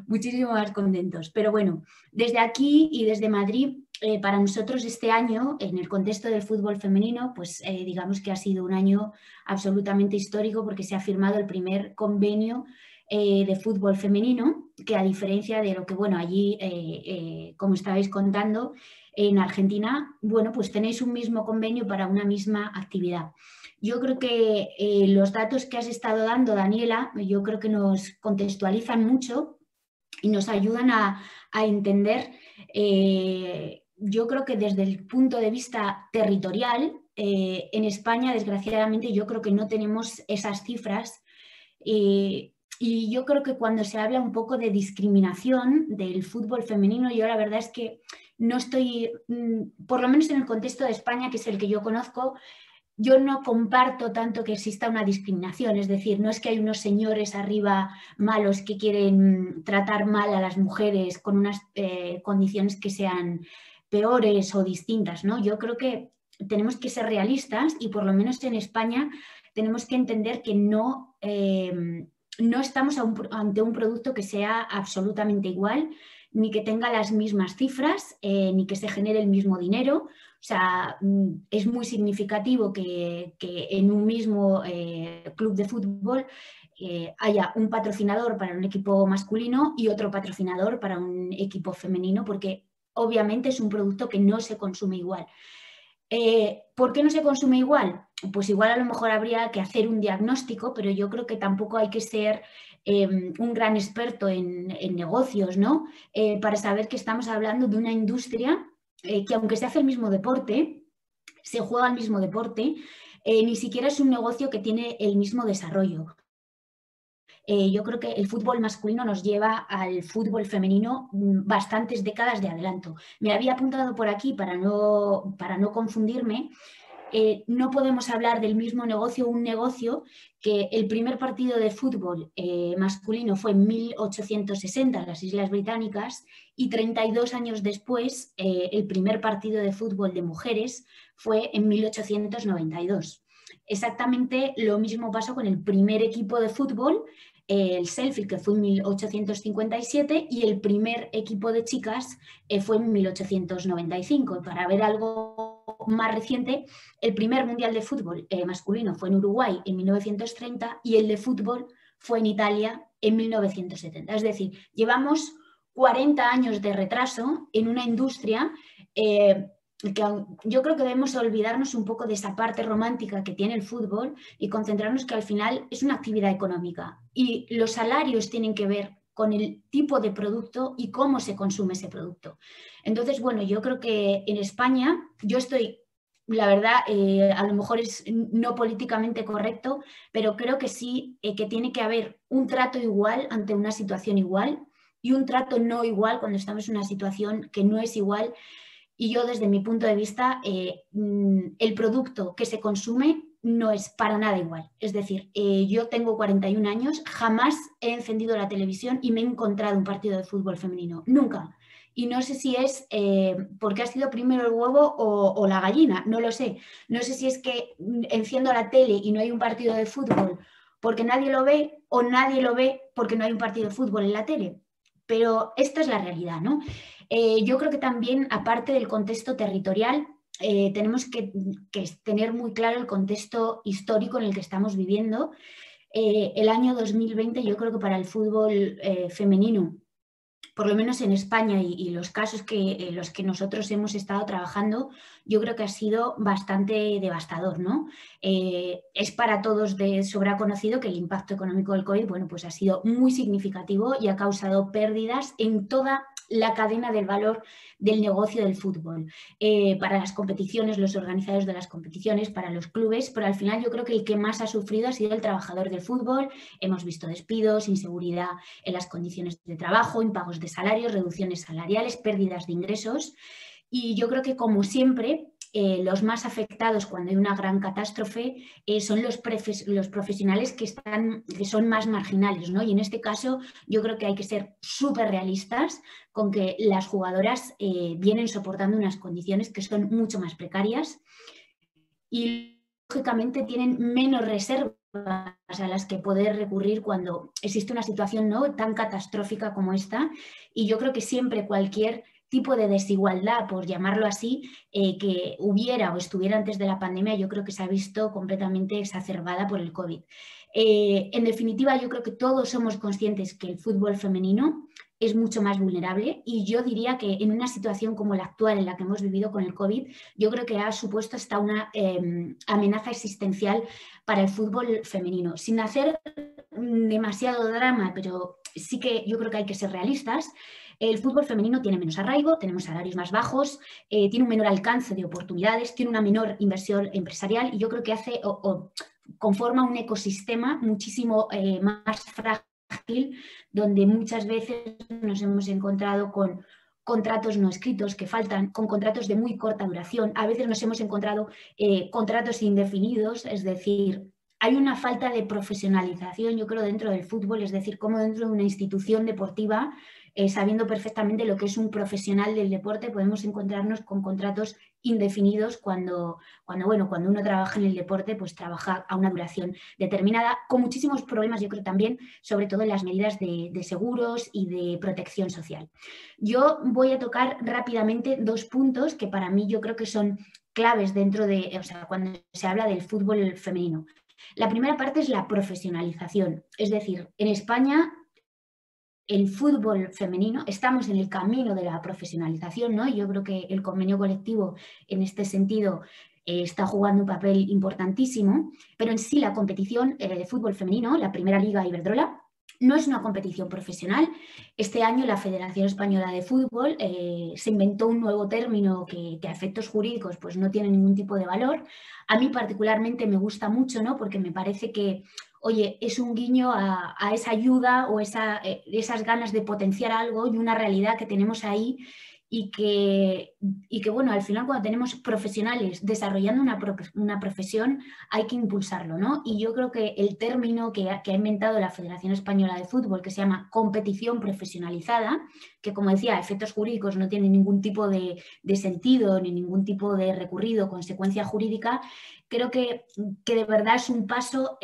muchísimo más contentos. Pero bueno, desde aquí y desde Madrid, para nosotros este año, en el contexto del fútbol femenino, pues digamos que ha sido un año absolutamente histórico, porque se ha firmado el primer convenio de fútbol femenino, que a diferencia de lo que, bueno, allí, como estabais contando, en Argentina, bueno, pues tenéis un mismo convenio para una misma actividad. Yo creo que los datos que has estado dando, Daniela, yo creo que nos contextualizan mucho y nos ayudan a entender, yo creo que desde el punto de vista territorial, en España, desgraciadamente, yo creo que no tenemos esas cifras. Y yo creo que cuando se habla un poco de discriminación del fútbol femenino, yo la verdad es que no estoy, por lo menos en el contexto de España, que es el que yo conozco, yo no comparto tanto que exista una discriminación. Es decir, no es que hay unos señores arriba malos que quieren tratar mal a las mujeres con unas condiciones que sean peores o distintas, ¿no? Yo creo que tenemos que ser realistas y por lo menos en España tenemos que entender que no estamos ante un producto que sea absolutamente igual, ni que tenga las mismas cifras, ni que se genere el mismo dinero. O sea, es muy significativo que en un mismo club de fútbol haya un patrocinador para un equipo masculino y otro patrocinador para un equipo femenino, porque obviamente es un producto que no se consume igual. ¿Por qué no se consume igual? Pues igual a lo mejor habría que hacer un diagnóstico, pero yo creo que tampoco hay que ser un gran experto en negocios, ¿no? Para saber que estamos hablando de una industria que aunque se hace el mismo deporte, se juega el mismo deporte, ni siquiera es un negocio que tiene el mismo desarrollo. Yo creo que el fútbol masculino nos lleva al fútbol femenino bastantes décadas de adelanto. Me había apuntado por aquí para no confundirme. No podemos hablar del mismo negocio, un negocio que el primer partido de fútbol masculino fue en 1860 en las Islas Británicas y 32 años después el primer partido de fútbol de mujeres fue en 1892. Exactamente lo mismo pasó con el primer equipo de fútbol, el Sheffield, que fue en 1857, y el primer equipo de chicas fue en 1895. Para ver algo más reciente, el primer mundial de fútbol masculino fue en Uruguay en 1930 y el de fútbol fue en Italia en 1970. Es decir, llevamos 40 años de retraso en una industria que yo creo que debemos olvidarnos un poco de esa parte romántica que tiene el fútbol y concentrarnos que al final es una actividad económica y los salarios tienen que ver con el tipo de producto y cómo se consume ese producto. Entonces, bueno, yo creo que en España, yo estoy, la verdad, a lo mejor es no políticamente correcto, pero creo que sí que tiene que haber un trato igual ante una situación igual y un trato no igual cuando estamos en una situación que no es igual. Y yo, desde mi punto de vista, el producto que se consume no es para nada igual. Es decir, yo tengo 41 años, jamás he encendido la televisión y me he encontrado un partido de fútbol femenino. Nunca. Y no sé si es porque ha sido primero el huevo o la gallina, no lo sé. No sé si es que enciendo la tele y no hay un partido de fútbol porque nadie lo ve o nadie lo ve porque no hay un partido de fútbol en la tele. Pero esta es la realidad, ¿no? Yo creo que también, aparte del contexto territorial, tenemos que tener muy claro el contexto histórico en el que estamos viviendo. El año 2020, yo creo que para el fútbol femenino, por lo menos en España y los casos los que nosotros hemos estado trabajando, yo creo que ha sido bastante devastador, ¿no? Es para todos de sobra conocido que el impacto económico del COVID, bueno, pues ha sido muy significativo y ha causado pérdidas en toda la cadena del valor del negocio del fútbol. Para las competiciones, los organizadores de las competiciones, para los clubes, pero al final yo creo que el que más ha sufrido ha sido el trabajador del fútbol. Hemos visto despidos, inseguridad en las condiciones de trabajo, impagos de salarios, reducciones salariales, pérdidas de ingresos. Y yo creo que, como siempre, los más afectados cuando hay una gran catástrofe son los profesionales que son más marginales, ¿no? Y en este caso yo creo que hay que ser súper realistas con que las jugadoras vienen soportando unas condiciones que son mucho más precarias y lógicamente tienen menos reservas a las que poder recurrir cuando existe una situación no tan catastrófica como esta. Y yo creo que siempre cualquier tipo de desigualdad, por llamarlo así, que hubiera o estuviera antes de la pandemia, yo creo que se ha visto completamente exacerbada por el COVID. En definitiva, yo creo que todos somos conscientes que el fútbol femenino es mucho más vulnerable y yo diría que en una situación como la actual en la que hemos vivido con el COVID, yo creo que ha supuesto hasta una amenaza existencial para el fútbol femenino. Sin hacer demasiado drama, pero sí que yo creo que hay que ser realistas. El fútbol femenino tiene menos arraigo, tenemos salarios más bajos, tiene un menor alcance de oportunidades, tiene una menor inversión empresarial y yo creo que hace conforma un ecosistema muchísimo más frágil, donde muchas veces nos hemos encontrado con contratos no escritos que faltan, con contratos de muy corta duración. A veces nos hemos encontrado contratos indefinidos, es decir, hay una falta de profesionalización, yo creo, dentro del fútbol, es decir, como dentro de una institución deportiva sabiendo perfectamente lo que es un profesional del deporte, podemos encontrarnos con contratos indefinidos cuando uno trabaja en el deporte, pues trabaja a una duración determinada, con muchísimos problemas, yo creo también, sobre todo en las medidas de seguros y de protección social. Yo voy a tocar rápidamente 2 puntos que para mí yo creo que son claves dentro de, cuando se habla del fútbol femenino. La primera parte es la profesionalización, es decir, en España el fútbol femenino, estamos en el camino de la profesionalización, ¿no? Yo creo que el convenio colectivo en este sentido está jugando un papel importantísimo, pero en sí la competición de fútbol femenino, la Primera Liga Iberdrola, no es una competición profesional. Este año la Federación Española de Fútbol se inventó un nuevo término que a efectos jurídicos pues no tiene ningún tipo de valor. A mí particularmente me gusta mucho, ¿no? Porque me parece que, oye, es un guiño a esa ayuda o esas ganas de potenciar algo y una realidad que tenemos ahí y que bueno, al final cuando tenemos profesionales desarrollando una profesión hay que impulsarlo, ¿no? Y yo creo que el término que ha inventado la Federación Española de Fútbol, que se llama competición profesionalizada, que como decía, a efectos jurídicos no tiene ningún tipo de sentido ni ningún tipo de recurrido, consecuencia jurídica, creo que de verdad es un paso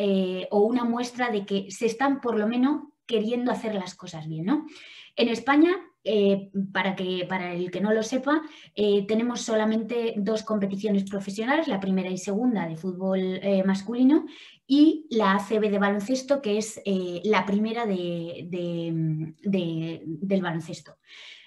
o una muestra de que se están por lo menos queriendo hacer las cosas bien, ¿no? En España, para el que no lo sepa, tenemos solamente 2 competiciones profesionales, la primera y segunda de fútbol masculino y la ACB de baloncesto, que es la primera del baloncesto.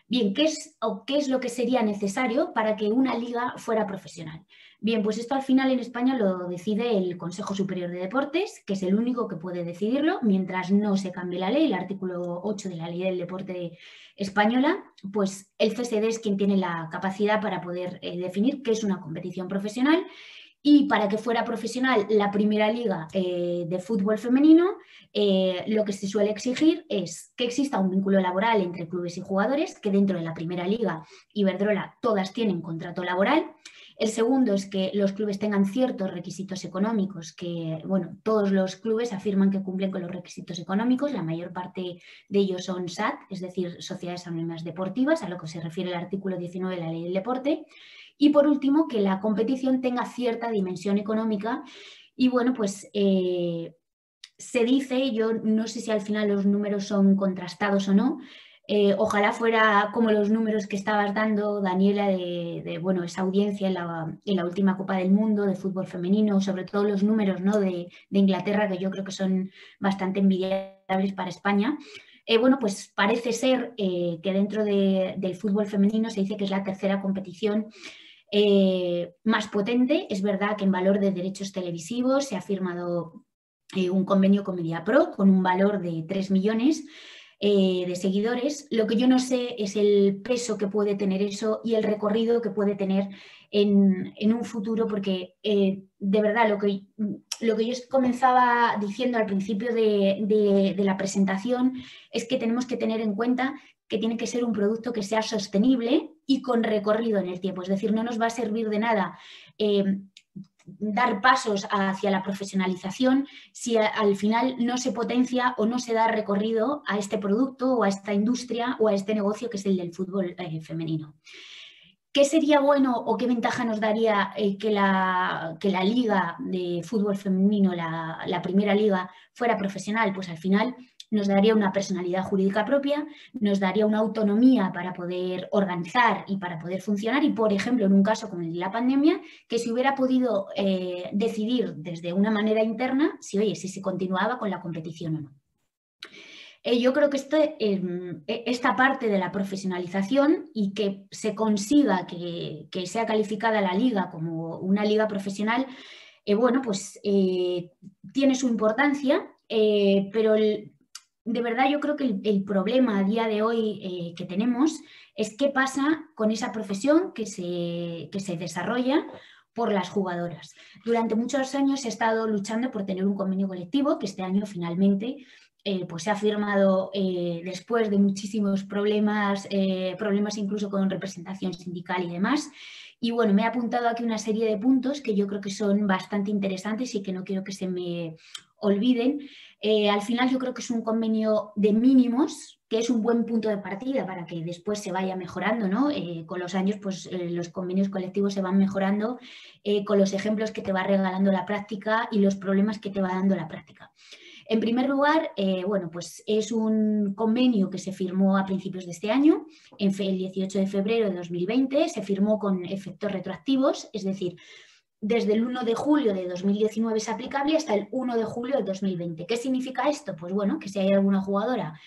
Bien, ¿qué es lo que sería necesario para que una liga fuera profesional? Bien, pues esto al final en España lo decide el Consejo Superior de Deportes, que es el único que puede decidirlo, mientras no se cambie la ley, el artículo 8 de la Ley del Deporte Española, pues el CSD es quien tiene la capacidad para poder definir qué es una competición profesional. Y para que fuera profesional la primera liga de fútbol femenino, lo que se suele exigir es que exista un vínculo laboral entre clubes y jugadores, que dentro de la primera liga Iberdrola todas tienen contrato laboral. El segundo es que los clubes tengan ciertos requisitos económicos, que bueno, todos los clubes afirman que cumplen con los requisitos económicos, la mayor parte de ellos son SAD, es decir, Sociedades Anónimas Deportivas, a lo que se refiere el artículo 19 de la Ley del Deporte. Y por último, que la competición tenga cierta dimensión económica y bueno, pues se dice, yo no sé si al final los números son contrastados o no, ojalá fuera como los números que estabas dando, Daniela, de bueno, esa audiencia en la última Copa del Mundo de fútbol femenino, sobre todo los números, ¿no? de Inglaterra, que yo creo que son bastante envidiables para España. Bueno, pues parece ser que dentro del fútbol femenino se dice que es la tercera competición más potente. Es verdad que en valor de derechos televisivos se ha firmado un convenio con Mediapro con un valor de 3 millones de seguidores. Lo que yo no sé es el peso que puede tener eso y el recorrido que puede tener en un futuro, porque de verdad lo que yo comenzaba diciendo al principio de la presentación es que tenemos que tener en cuenta que tiene que ser un producto que sea sostenible y con recorrido en el tiempo. Es decir, no nos va a servir de nada dar pasos hacia la profesionalización si al final no se potencia o no se da recorrido a este producto o a esta industria o a este negocio que es el del fútbol femenino. ¿Qué sería bueno o qué ventaja nos daría que la liga de fútbol femenino, la primera liga, fuera profesional? Pues al final nos daría una personalidad jurídica propia, nos daría una autonomía para poder organizar y para poder funcionar y, por ejemplo, en un caso como el de la pandemia, que se hubiera podido decidir desde una manera interna si se continuaba con la competición o no. Yo creo que esta parte de la profesionalización y que se consiga que sea calificada la liga como una liga profesional, bueno, pues tiene su importancia, pero de verdad yo creo que el problema a día de hoy que tenemos es qué pasa con esa profesión que se desarrolla por las jugadoras. Durante muchos años se ha estado luchando por tener un convenio colectivo, que este año finalmente pues se ha firmado después de muchísimos problemas incluso con representación sindical y demás. Y bueno, me he apuntado aquí una serie de puntos que yo creo que son bastante interesantes y que no quiero que se me olviden. Al final yo creo que es un convenio de mínimos, que es un buen punto de partida para que después se vaya mejorando, ¿no? Con los años, pues los convenios colectivos se van mejorando con los ejemplos que te va regalando la práctica y los problemas que te va dando la práctica. En primer lugar, bueno, pues es un convenio que se firmó a principios de este año, el 18 de febrero de 2020, se firmó con efectos retroactivos, es decir, desde el 1 de julio de 2019 es aplicable hasta el 1 de julio de 2020. ¿Qué significa esto? Pues bueno, que si hay alguna jugadora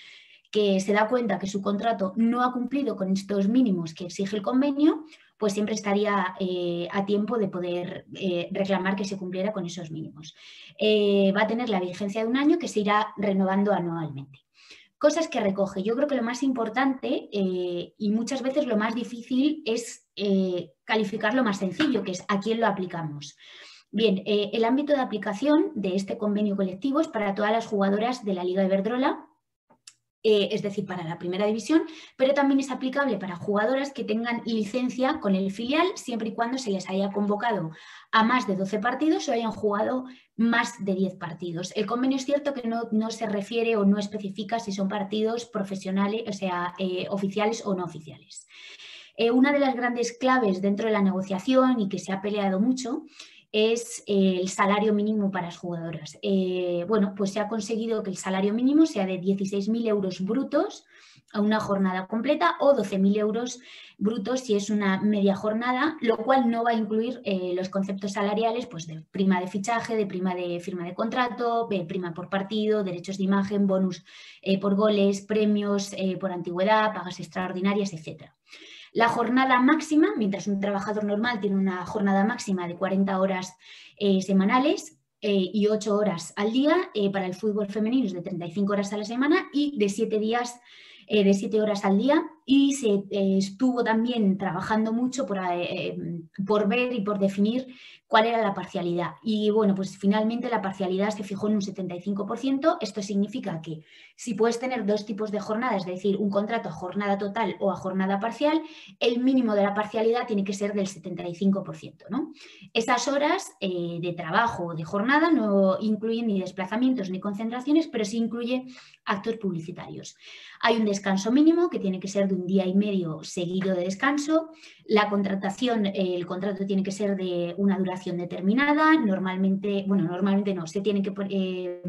que se da cuenta que su contrato no ha cumplido con estos mínimos que exige el convenio, pues siempre estaría a tiempo de poder reclamar que se cumpliera con esos mínimos. Va a tener la vigencia de un año que se irá renovando anualmente. Cosas que recoge. Yo creo que lo más importante y muchas veces lo más difícil es calificar lo más sencillo, que es a quién lo aplicamos. Bien, el ámbito de aplicación de este convenio colectivo es para todas las jugadoras de la Liga Iberdrola, es decir, para la primera división, pero también es aplicable para jugadoras que tengan licencia con el filial, siempre y cuando se les haya convocado a más de 12 partidos o hayan jugado más de 10 partidos. El convenio es cierto que no se refiere o no especifica si son partidos profesionales, o sea, oficiales o no oficiales. Una de las grandes claves dentro de la negociación y que se ha peleado mucho es el salario mínimo para las jugadoras. Bueno, pues se ha conseguido que el salario mínimo sea de 16.000 euros brutos a una jornada completa o 12.000 euros brutos si es una media jornada, lo cual no va a incluir los conceptos salariales pues de prima de fichaje, de prima de firma de contrato, prima por partido, derechos de imagen, bonus por goles, premios por antigüedad, pagas extraordinarias, etc. La jornada máxima, mientras un trabajador normal tiene una jornada máxima de 40 horas semanales y 8 horas al día, para el fútbol femenino es de 35 horas a la semana y de 7 horas al día, y se estuvo también trabajando mucho por ver y por definir cuál era la parcialidad. Y bueno, pues finalmente la parcialidad se fijó en un 75%. Esto significa que si puedes tener dos tipos de jornadas, es decir, un contrato a jornada total o a jornada parcial, el mínimo de la parcialidad tiene que ser del 75%, ¿no? Esas horas de trabajo o de jornada no incluyen ni desplazamientos ni concentraciones, pero sí incluye actos publicitarios. Hay un descanso mínimo que tiene que ser de un día y medio seguido de descanso. La contratación, el contrato tiene que ser de una duración determinada. Normalmente no, se tiene que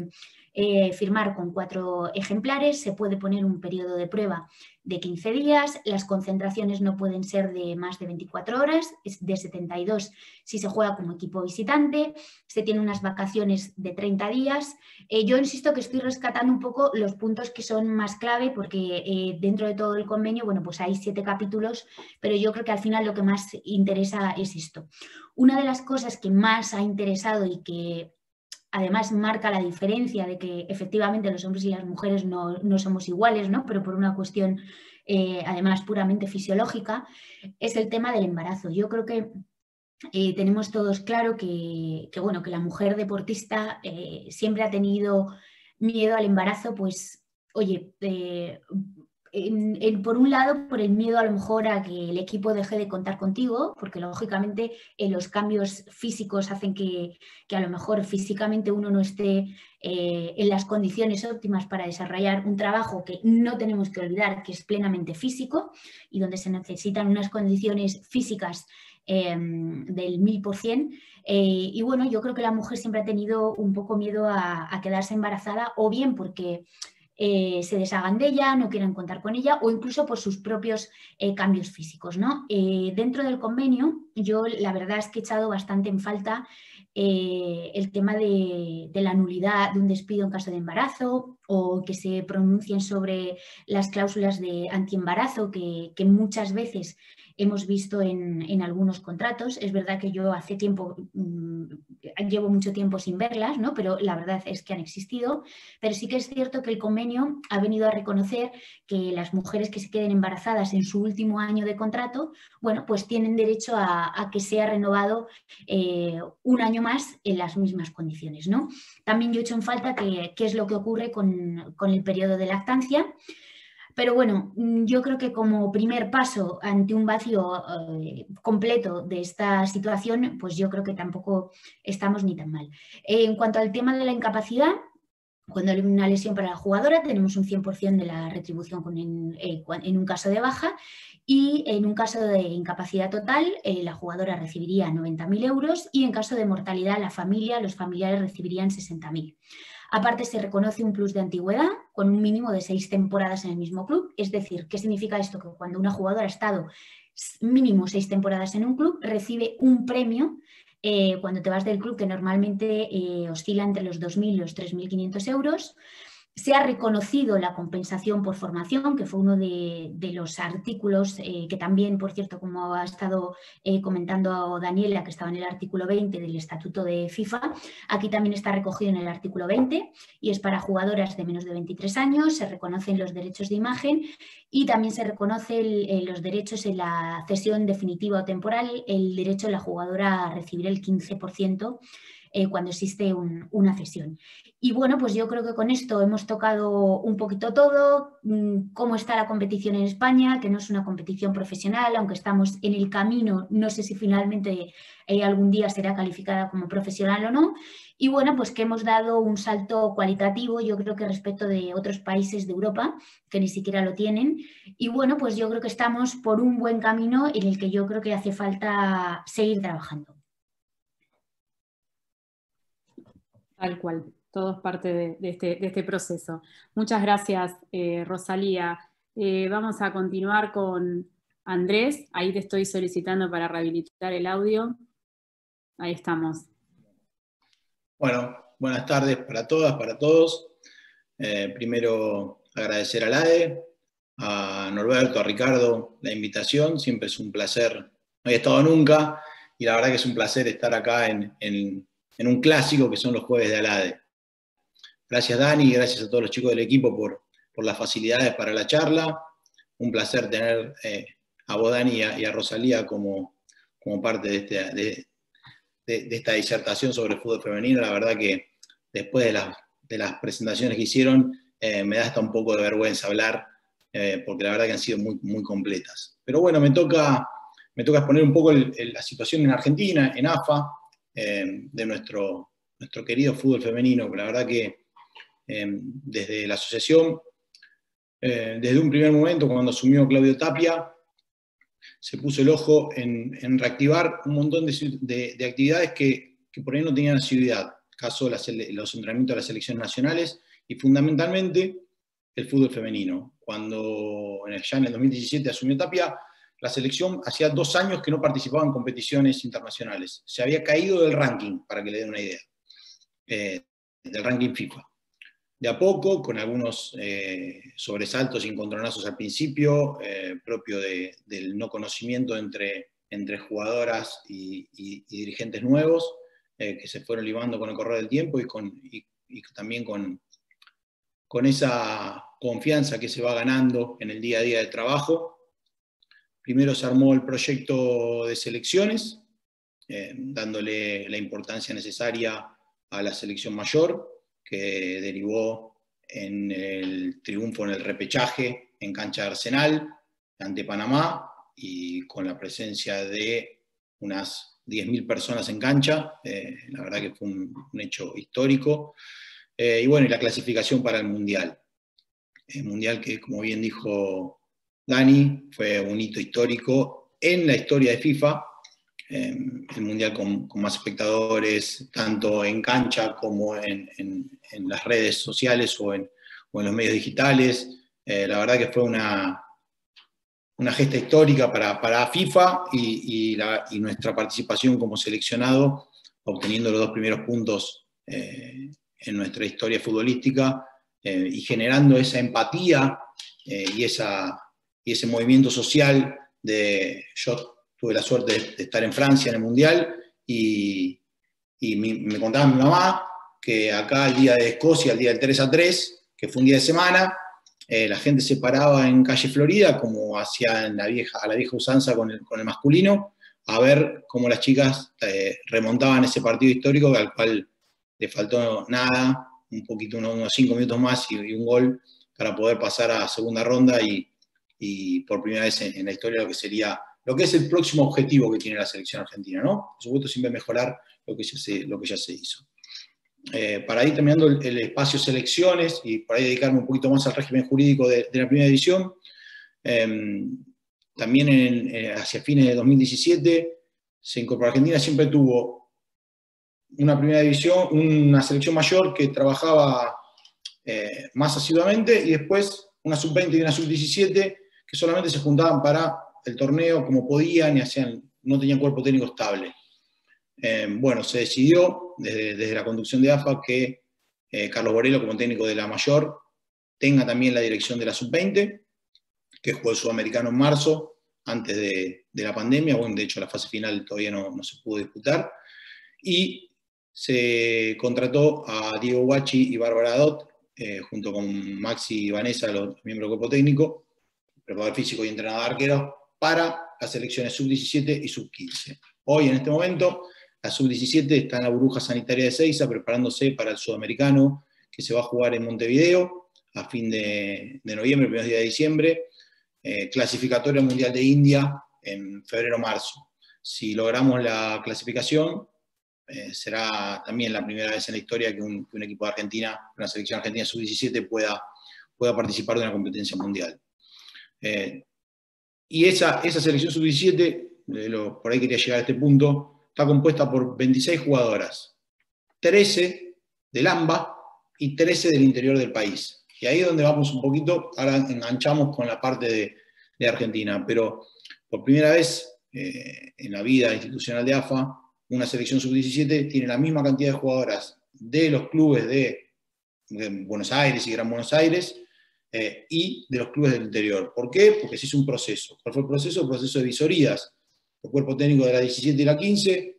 firmar con 4 ejemplares. Se puede poner un periodo de prueba de 15 días. Las concentraciones no pueden ser de más de 24 horas, es de 72 si se juega como equipo visitante. Se tiene unas vacaciones de 30 días. Yo insisto que estoy rescatando un poco los puntos que son más clave porque dentro de todo el convenio, bueno, pues hay 7 capítulos, pero yo creo que al final lo que más interesa es esto. Una de las cosas que más ha interesado y que además marca la diferencia de que efectivamente los hombres y las mujeres no somos iguales, ¿no? Pero por una cuestión además puramente fisiológica, es el tema del embarazo. Yo creo que tenemos todos claro que la mujer deportista siempre ha tenido miedo al embarazo, pues oye, por un lado, por el miedo a lo mejor a que el equipo deje de contar contigo, porque lógicamente los cambios físicos hacen que a lo mejor físicamente uno no esté en las condiciones óptimas para desarrollar un trabajo que no tenemos que olvidar que es plenamente físico y donde se necesitan unas condiciones físicas del 1000%. Y bueno, yo creo que la mujer siempre ha tenido un poco miedo a quedarse embarazada, o bien porque se deshagan de ella, no quieren contar con ella, o incluso por sus propios cambios físicos, ¿no? Dentro del convenio, yo la verdad es que he echado bastante en falta el tema de la nulidad de un despido en caso de embarazo, o que se pronuncien sobre las cláusulas de antiembarazo que muchas veces hemos visto en algunos contratos. Es verdad que yo hace tiempo, llevo mucho tiempo sin verlas, ¿no? Pero la verdad es que han existido. Pero sí que es cierto que el convenio ha venido a reconocer que las mujeres que se queden embarazadas en su último año de contrato, bueno, pues tienen derecho a que sea renovado un año más en las mismas condiciones, ¿no? También yo he hecho en falta qué es lo que ocurre con el periodo de lactancia. Pero bueno, yo creo que como primer paso ante un vacío completo de esta situación, pues yo creo que tampoco estamos ni tan mal. En cuanto al tema de la incapacidad, cuando hay una lesión para la jugadora, tenemos un 100% de la retribución en un caso de baja, y en un caso de incapacidad total, la jugadora recibiría 90.000 euros, y en caso de mortalidad, los familiares recibirían 60.000. Aparte, se reconoce un plus de antigüedad con un mínimo de 6 temporadas en el mismo club. Es decir, ¿qué significa esto? Que cuando una jugadora ha estado mínimo 6 temporadas en un club, recibe un premio cuando te vas del club, que normalmente oscila entre los 2.000 y los 3.500 euros. Se ha reconocido la compensación por formación, que fue uno de los artículos que también, por cierto, como ha estado comentando Daniela, que estaba en el artículo 20 del Estatuto de FIFA, aquí también está recogido en el artículo 20, y es para jugadoras de menos de 23 años, se reconocen los derechos de imagen y también se reconocen los derechos en la cesión definitiva o temporal, el derecho de la jugadora a recibir el 15% cuando existe una cesión. Y bueno, pues yo creo que con esto hemos tocado un poquito todo, cómo está la competición en España, que no es una competición profesional, aunque estamos en el camino, no sé si finalmente algún día será calificada como profesional o no. Y bueno, pues que hemos dado un salto cualitativo, yo creo que respecto de otros países de Europa, que ni siquiera lo tienen. Y bueno, pues yo creo que estamos por un buen camino en el que yo creo que hace falta seguir trabajando. Tal cual, todo es parte de este proceso. Muchas gracias, Rosalía. Vamos a continuar con Andrés. Ahí te estoy solicitando para rehabilitar el audio. Ahí estamos. Bueno, buenas tardes para todas, para todos. Primero agradecer a ADE, a Norberto, a Ricardo la invitación. Siempre es un placer. No había estado nunca y la verdad que es un placer estar acá en un clásico que son los jueves de ALADE. Gracias Dani, gracias a todos los chicos del equipo por las facilidades para la charla. Un placer tener a vos Dani y a Rosalía como parte de esta disertación sobre el fútbol femenino. La verdad que después de las presentaciones que hicieron, me da hasta un poco de vergüenza hablar, porque la verdad que han sido muy, muy completas. Pero bueno, me toca exponer un poco la situación en Argentina, en AFA, de nuestro querido fútbol femenino. La verdad que desde la asociación, desde un primer momento, cuando asumió Claudio Tapia, se puso el ojo en reactivar un montón de actividades que por ahí no tenían asiduidad, caso los entrenamientos de las selecciones nacionales y fundamentalmente el fútbol femenino. Cuando ya en el 2017 asumió Tapia, la selección hacía 2 años que no participaba en competiciones internacionales. Se había caído del ranking, para que le den una idea, del ranking FIFA. De a poco, con algunos sobresaltos y encontronazos al principio, propio del no conocimiento entre jugadoras y dirigentes nuevos, que se fueron limando con el correr del tiempo y también con esa confianza que se va ganando en el día a día del trabajo. Primero se armó el proyecto de selecciones, dándole la importancia necesaria a la selección mayor, que derivó en el triunfo en el repechaje en cancha de Arsenal ante Panamá, y con la presencia de unas 10.000 personas en cancha. La verdad que fue un hecho histórico. Y bueno, y la clasificación para el Mundial. El Mundial que, como bien dijo Dani, fue un hito histórico en la historia de FIFA. El Mundial con más espectadores, tanto en cancha como en las redes sociales o en los medios digitales. La verdad que fue una gesta histórica para FIFA y nuestra participación como seleccionado, obteniendo los 2 primeros puntos en nuestra historia futbolística, y generando esa empatía y ese movimiento social. Yo tuve la suerte de estar en Francia en el Mundial y me contaba mi mamá que acá el día de Escocia, el día del 3-3, que fue un día de semana, la gente se paraba en calle Florida, como hacía a la vieja usanza con el masculino, a ver cómo las chicas remontaban ese partido histórico al cual le faltó nada, un poquito, unos 5 minutos más y un gol para poder pasar a segunda ronda y por primera vez en la historia lo que es el próximo objetivo que tiene la selección argentina, ¿no? Por supuesto, siempre mejorar lo que ya se hizo. Para ir terminando el espacio selecciones y por ahí dedicarme un poquito más al régimen jurídico de la primera división, también hacia fines de 2017 se incorporó a Argentina, siempre tuvo una primera división, una selección mayor que trabajaba más asiduamente, y después una sub-20 y una sub-17 que solamente se juntaban para el torneo como podían y no tenían cuerpo técnico estable. Bueno, se decidió desde la conducción de AFA que Carlos Borello, como técnico de la mayor, tenga también la dirección de la sub-20, que jugó el sudamericano en marzo, antes de la pandemia. Bueno, de hecho la fase final todavía no se pudo disputar, y se contrató a Diego Guachi y Bárbara Dot, junto con Maxi y Vanessa, los miembros del cuerpo técnico, preparador físico y entrenador de arqueros, para las selecciones sub-17 y sub-15. Hoy, en este momento, la sub-17 está en la burbuja sanitaria de Ezeiza, preparándose para el sudamericano, que se va a jugar en Montevideo a fin de noviembre, primeros días de diciembre, clasificatoria mundial de India en febrero-marzo. Si logramos la clasificación, será también la primera vez en la historia que un equipo de Argentina, una selección argentina sub-17 pueda participar de una competencia mundial. Y esa selección sub-17, por ahí quería llegar a este punto, está compuesta por 26 jugadoras, 13 del AMBA y 13 del interior del país. Y ahí es donde vamos un poquito, ahora enganchamos con la parte de Argentina, pero por primera vez en la vida institucional de AFA, una selección sub-17 tiene la misma cantidad de jugadoras de los clubes de Buenos Aires y Gran Buenos Aires, y de los clubes del interior. ¿Por qué? Porque se hizo un proceso. ¿Cuál fue el proceso? El proceso de visorías. El cuerpo técnico de la 17 y la 15, el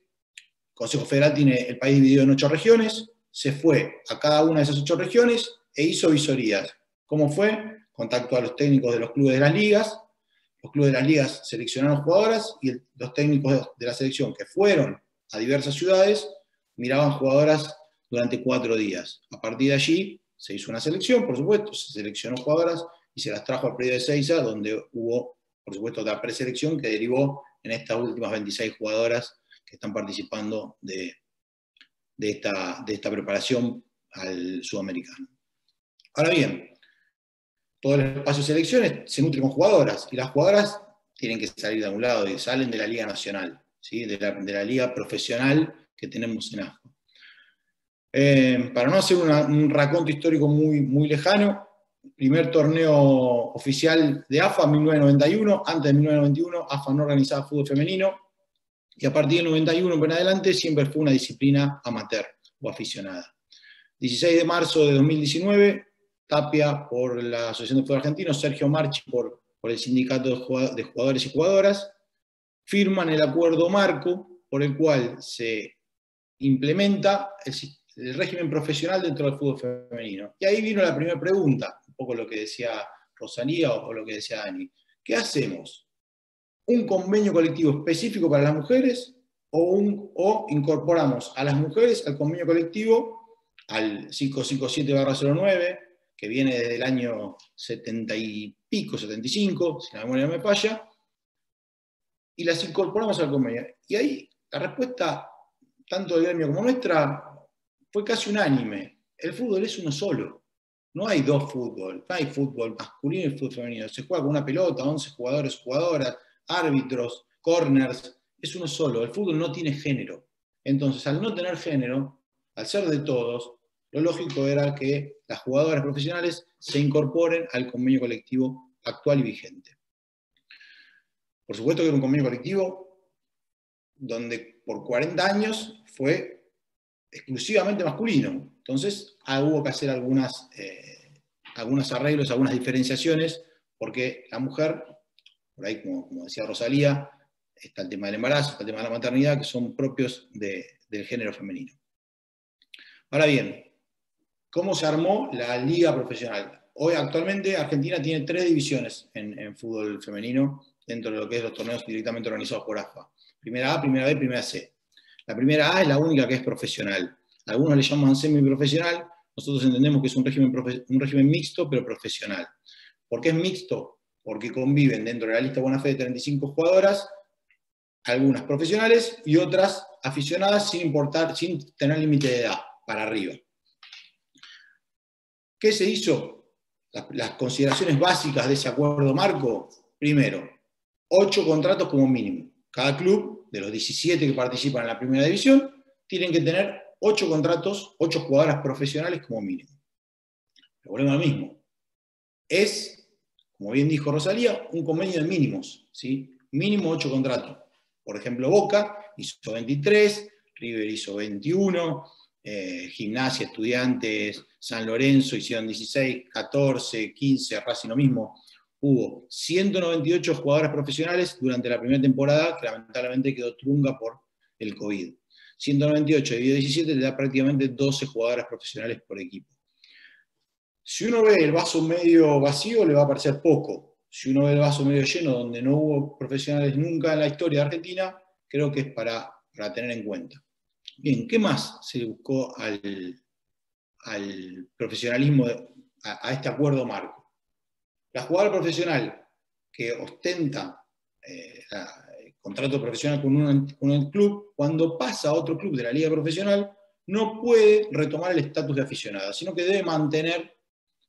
Consejo Federal tiene el país dividido en 8 regiones, se fue a cada una de esas 8 regiones e hizo visorías. ¿Cómo fue? Contactó a los técnicos de los clubes de las ligas, los clubes de las ligas seleccionaron jugadoras y los técnicos de la selección que fueron a diversas ciudades miraban jugadoras durante 4 días. A partir de allí se hizo una selección, por supuesto, se seleccionó jugadoras y se las trajo al predio de Ezeiza, donde hubo, por supuesto, otra preselección que derivó en estas últimas 26 jugadoras que están participando de esta preparación al sudamericano. Ahora bien, todo el espacio de selecciones se nutre con jugadoras, y las jugadoras tienen que salir de algún lado, y salen de la Liga Nacional, ¿sí? de la liga profesional que tenemos en AFA. Para no hacer un raconto histórico muy lejano, primer torneo oficial de AFA en 1991, antes de 1991 AFA no organizaba fútbol femenino, y a partir del 91 en adelante siempre fue una disciplina amateur o aficionada. 16 de marzo de 2019, Tapia por la Asociación de Fútbol Argentino, Sergio Marchi por el Sindicato de Jugadores y Jugadoras, firman el acuerdo marco por el cual se implementa el régimen profesional dentro del fútbol femenino. Y ahí vino la primera pregunta, un poco lo que decía Rosalía o lo que decía Dani. ¿Qué hacemos? ¿Un convenio colectivo específico para las mujeres o incorporamos a las mujeres al convenio colectivo, al 557/09, que viene desde el año 70 y pico, 75, si la memoria no me falla, y las incorporamos al convenio? Y ahí la respuesta, tanto del gremio como nuestra, fue casi unánime. El fútbol es uno solo. No hay dos fútbol. No hay fútbol masculino y fútbol femenino. Se juega con una pelota, 11 jugadores, jugadoras, árbitros, corners. Es uno solo. El fútbol no tiene género. Entonces, al no tener género, al ser de todos, lo lógico era que las jugadoras profesionales se incorporen al convenio colectivo actual y vigente. Por supuesto que era un convenio colectivo donde por 40 años fue exclusivamente masculino. Entonces hubo que hacer algunos arreglos, algunas diferenciaciones, porque la mujer, por ahí como decía Rosalía, está el tema del embarazo, está el tema de la maternidad, que son propios del género femenino. Ahora bien, ¿cómo se armó la liga profesional? Hoy actualmente Argentina tiene 3 divisiones en fútbol femenino dentro de lo que es los torneos directamente organizados por AFA. Primera A, Primera B, Primera C. La primera A es la única que es profesional. Algunos le llaman semiprofesional, nosotros entendemos que es un régimen mixto, pero profesional. ¿Por qué es mixto? Porque conviven dentro de la lista buena fe de 35 jugadoras, algunas profesionales y otras aficionadas sin tener límite de edad, para arriba. ¿Qué se hizo? Las consideraciones básicas de ese acuerdo marco. Primero, 8 contratos como mínimo. Cada club, de los 17 que participan en la primera división, tienen que tener 8 contratos, 8 jugadoras profesionales como mínimo. Pero volvemos al mismo. Es, como bien dijo Rosalía, un convenio de mínimos, ¿sí? Mínimo 8 contratos. Por ejemplo, Boca hizo 23, River hizo 21, Gimnasia, Estudiantes, San Lorenzo hicieron 16, 14, 15, Racing lo mismo. Hubo 198 jugadoras profesionales durante la primera temporada, que lamentablemente quedó trunca por el COVID. 198 dividido 17 le da prácticamente 12 jugadoras profesionales por equipo. Si uno ve el vaso medio vacío, le va a parecer poco. Si uno ve el vaso medio lleno, donde no hubo profesionales nunca en la historia de Argentina, creo que es para tener en cuenta. Bien, ¿qué más se le buscó al profesionalismo, a este acuerdo marco? La jugadora profesional que ostenta el contrato profesional con un club, cuando pasa a otro club de la liga profesional, no puede retomar el estatus de aficionada, sino que debe mantener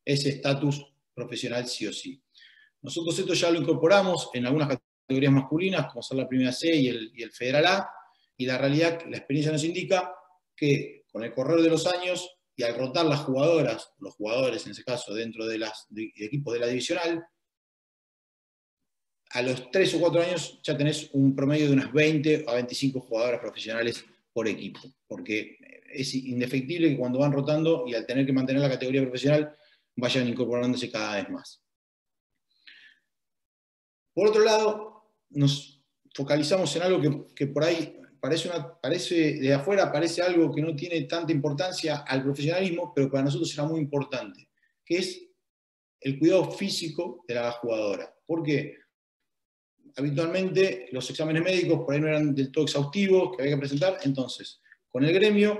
ese estatus profesional sí o sí. Nosotros esto ya lo incorporamos en algunas categorías masculinas, como son la Primera C y el Federal A, y la realidad, la experiencia nos indica que con el correr de los años y al rotar las jugadoras, los jugadores en ese caso dentro de los equipos de la divisional, a los 3 o 4 años ya tenés un promedio de unas 20 a 25 jugadoras profesionales por equipo, porque es indefectible que cuando van rotando y al tener que mantener la categoría profesional vayan incorporándose cada vez más. Por otro lado, nos focalizamos en algo que por ahí parece de afuera, parece algo que no tiene tanta importancia al profesionalismo, pero para nosotros será muy importante, que es el cuidado físico de la jugadora. Porque habitualmente los exámenes médicos por ahí no eran del todo exhaustivos, que había que presentar, entonces con el gremio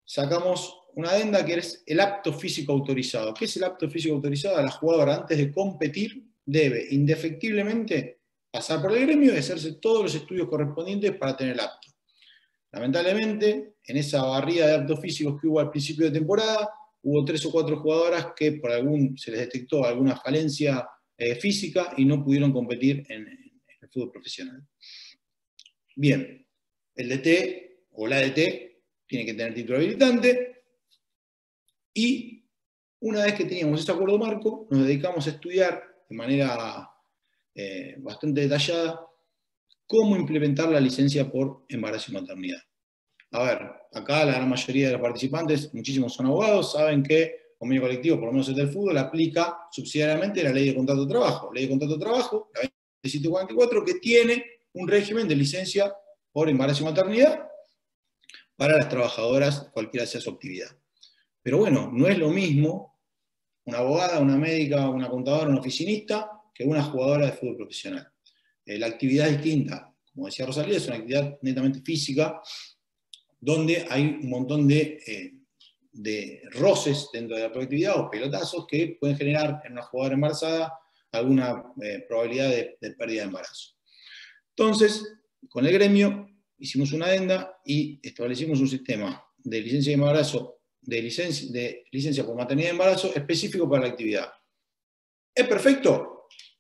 sacamos una adenda que es el apto físico autorizado. ¿Qué es el apto físico autorizado? La jugadora antes de competir debe indefectiblemente pasar por el gremio y hacerse todos los estudios correspondientes para tener el apto. Lamentablemente, en esa barrida de aptos físicos que hubo al principio de temporada, hubo 3 o 4 jugadoras que se les detectó alguna falencia física y no pudieron competir en el fútbol profesional. Bien, el DT o la DT tiene que tener título habilitante y una vez que teníamos ese acuerdo marco, nos dedicamos a estudiar de manera bastante detallada cómo implementar la licencia por embarazo y maternidad. A ver, acá la gran mayoría de los participantes, muchísimos son abogados, saben que el convenio colectivo, por lo menos el del fútbol, aplica subsidiariamente la ley de contrato de trabajo. Ley de contrato de trabajo, la 2744, que tiene un régimen de licencia por embarazo y maternidad para las trabajadoras, cualquiera sea su actividad. Pero bueno, no es lo mismo una abogada, una médica, una contadora, una oficinista, que una jugadora de fútbol profesional. La actividad es distinta. Como decía Rosalía, es una actividad netamente física, donde hay un montón de roces dentro de la productividad o pelotazos que pueden generar en una jugadora embarazada alguna probabilidad de pérdida de embarazo. Entonces, con el gremio hicimos una adenda y establecimos un sistema de licencia de embarazo, de licencia por maternidad y embarazo específico para la actividad. ¿Es perfecto?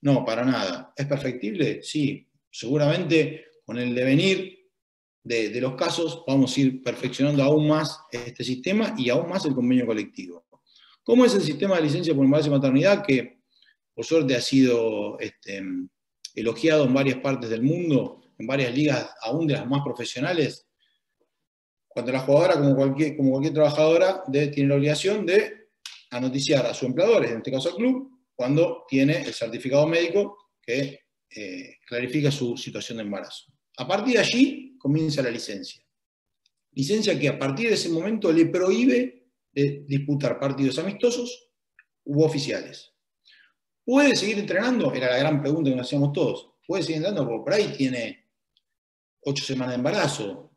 No, para nada. ¿Es perfectible? Sí. Seguramente con el devenir de los casos vamos a ir perfeccionando aún más este sistema y aún más el convenio colectivo. ¿Cómo es el sistema de licencia por embarazo y maternidad? Que por suerte ha sido elogiado en varias partes del mundo, en varias ligas aún de las más profesionales. Cuando la jugadora, como cualquier trabajadora, tiene la obligación de anoticiar a su empleador, en este caso al club, cuando tiene el certificado médico que clarifica su situación de embarazo. A partir de allí comienza la licencia. Licencia que a partir de ese momento le prohíbe de disputar partidos amistosos u oficiales. ¿Puede seguir entrenando? Era la gran pregunta que nos hacíamos todos. ¿Puede seguir entrenando? Porque por ahí tiene 8 semanas de embarazo,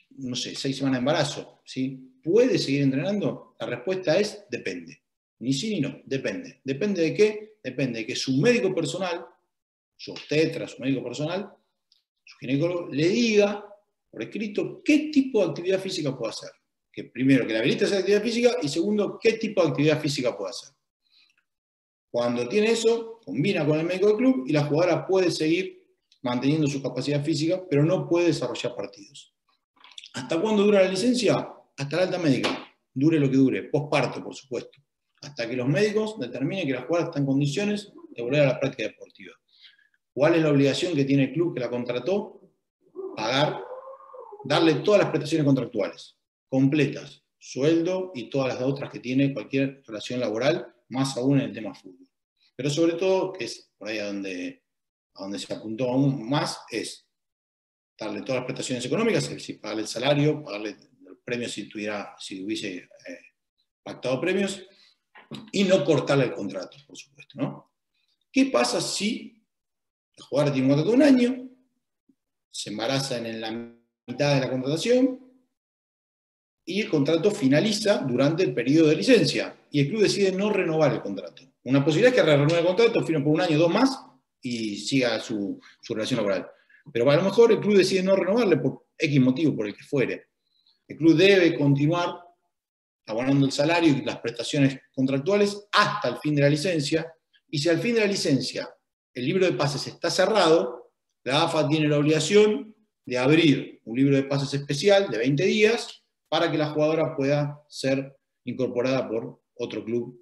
no sé, 6 semanas de embarazo, ¿sí? puede seguir entrenando? La respuesta es depende. Ni sí ni no, depende. ¿Depende de qué? Depende de que su médico personal, su obstetra, su médico personal, su ginecólogo, le diga por escrito qué tipo de actividad física puede hacer. Que primero, que le habilite esa actividad física, y segundo, qué tipo de actividad física puede hacer. Cuando tiene eso, combina con el médico del club y la jugadora puede seguir manteniendo su capacidad física, pero no puede desarrollar partidos. ¿Hasta cuándo dura la licencia? Hasta la alta médica. Dure lo que dure, posparto, por supuesto. Hasta que los médicos determinen que la jugadora está en condiciones de volver a la práctica deportiva. ¿Cuál es la obligación que tiene el club que la contrató? Pagar, darle todas las prestaciones contractuales, completas, sueldo y todas las otras que tiene cualquier relación laboral, más aún en el tema fútbol. Pero sobre todo, que es por ahí a donde se apuntó aún más, es darle todas las prestaciones económicas, es decir, pagarle el salario, pagarle los premios si hubiese pactado premios, y no cortarle el contrato, por supuesto, ¿no? ¿Qué pasa si la jugadora tiene un contrato de un año, se embaraza en la mitad de la contratación, y el contrato finaliza durante el periodo de licencia, y el club decide no renovar el contrato? Una posibilidad es que renueve el contrato, firme por un año o 2 más, y siga su relación laboral. Pero a lo mejor el club decide no renovarle por X motivo, por el que fuere. El club debe continuar abonando el salario y las prestaciones contractuales hasta el fin de la licencia, y si al fin de la licencia el libro de pases está cerrado, la AFA tiene la obligación de abrir un libro de pases especial de 20 días para que la jugadora pueda ser incorporada por otro club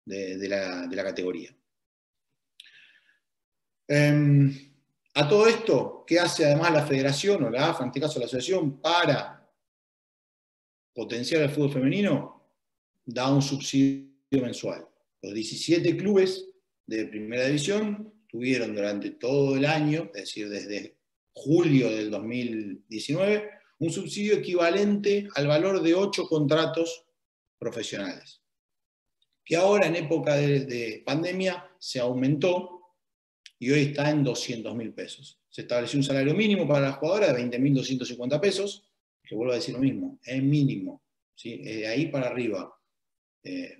de la categoría. A todo esto, ¿qué hace además la federación o la AFA, en este caso la asociación, para potenciar el fútbol femenino? Da un subsidio mensual. Los 17 clubes de primera división tuvieron durante todo el año, es decir, desde julio del 2019, un subsidio equivalente al valor de 8 contratos profesionales, que ahora en época de pandemia se aumentó y hoy está en 200.000 pesos. Se estableció un salario mínimo para la jugadora de 20.250 pesos, que vuelvo a decir lo mismo, es mínimo, ¿sí? Es de ahí para arriba.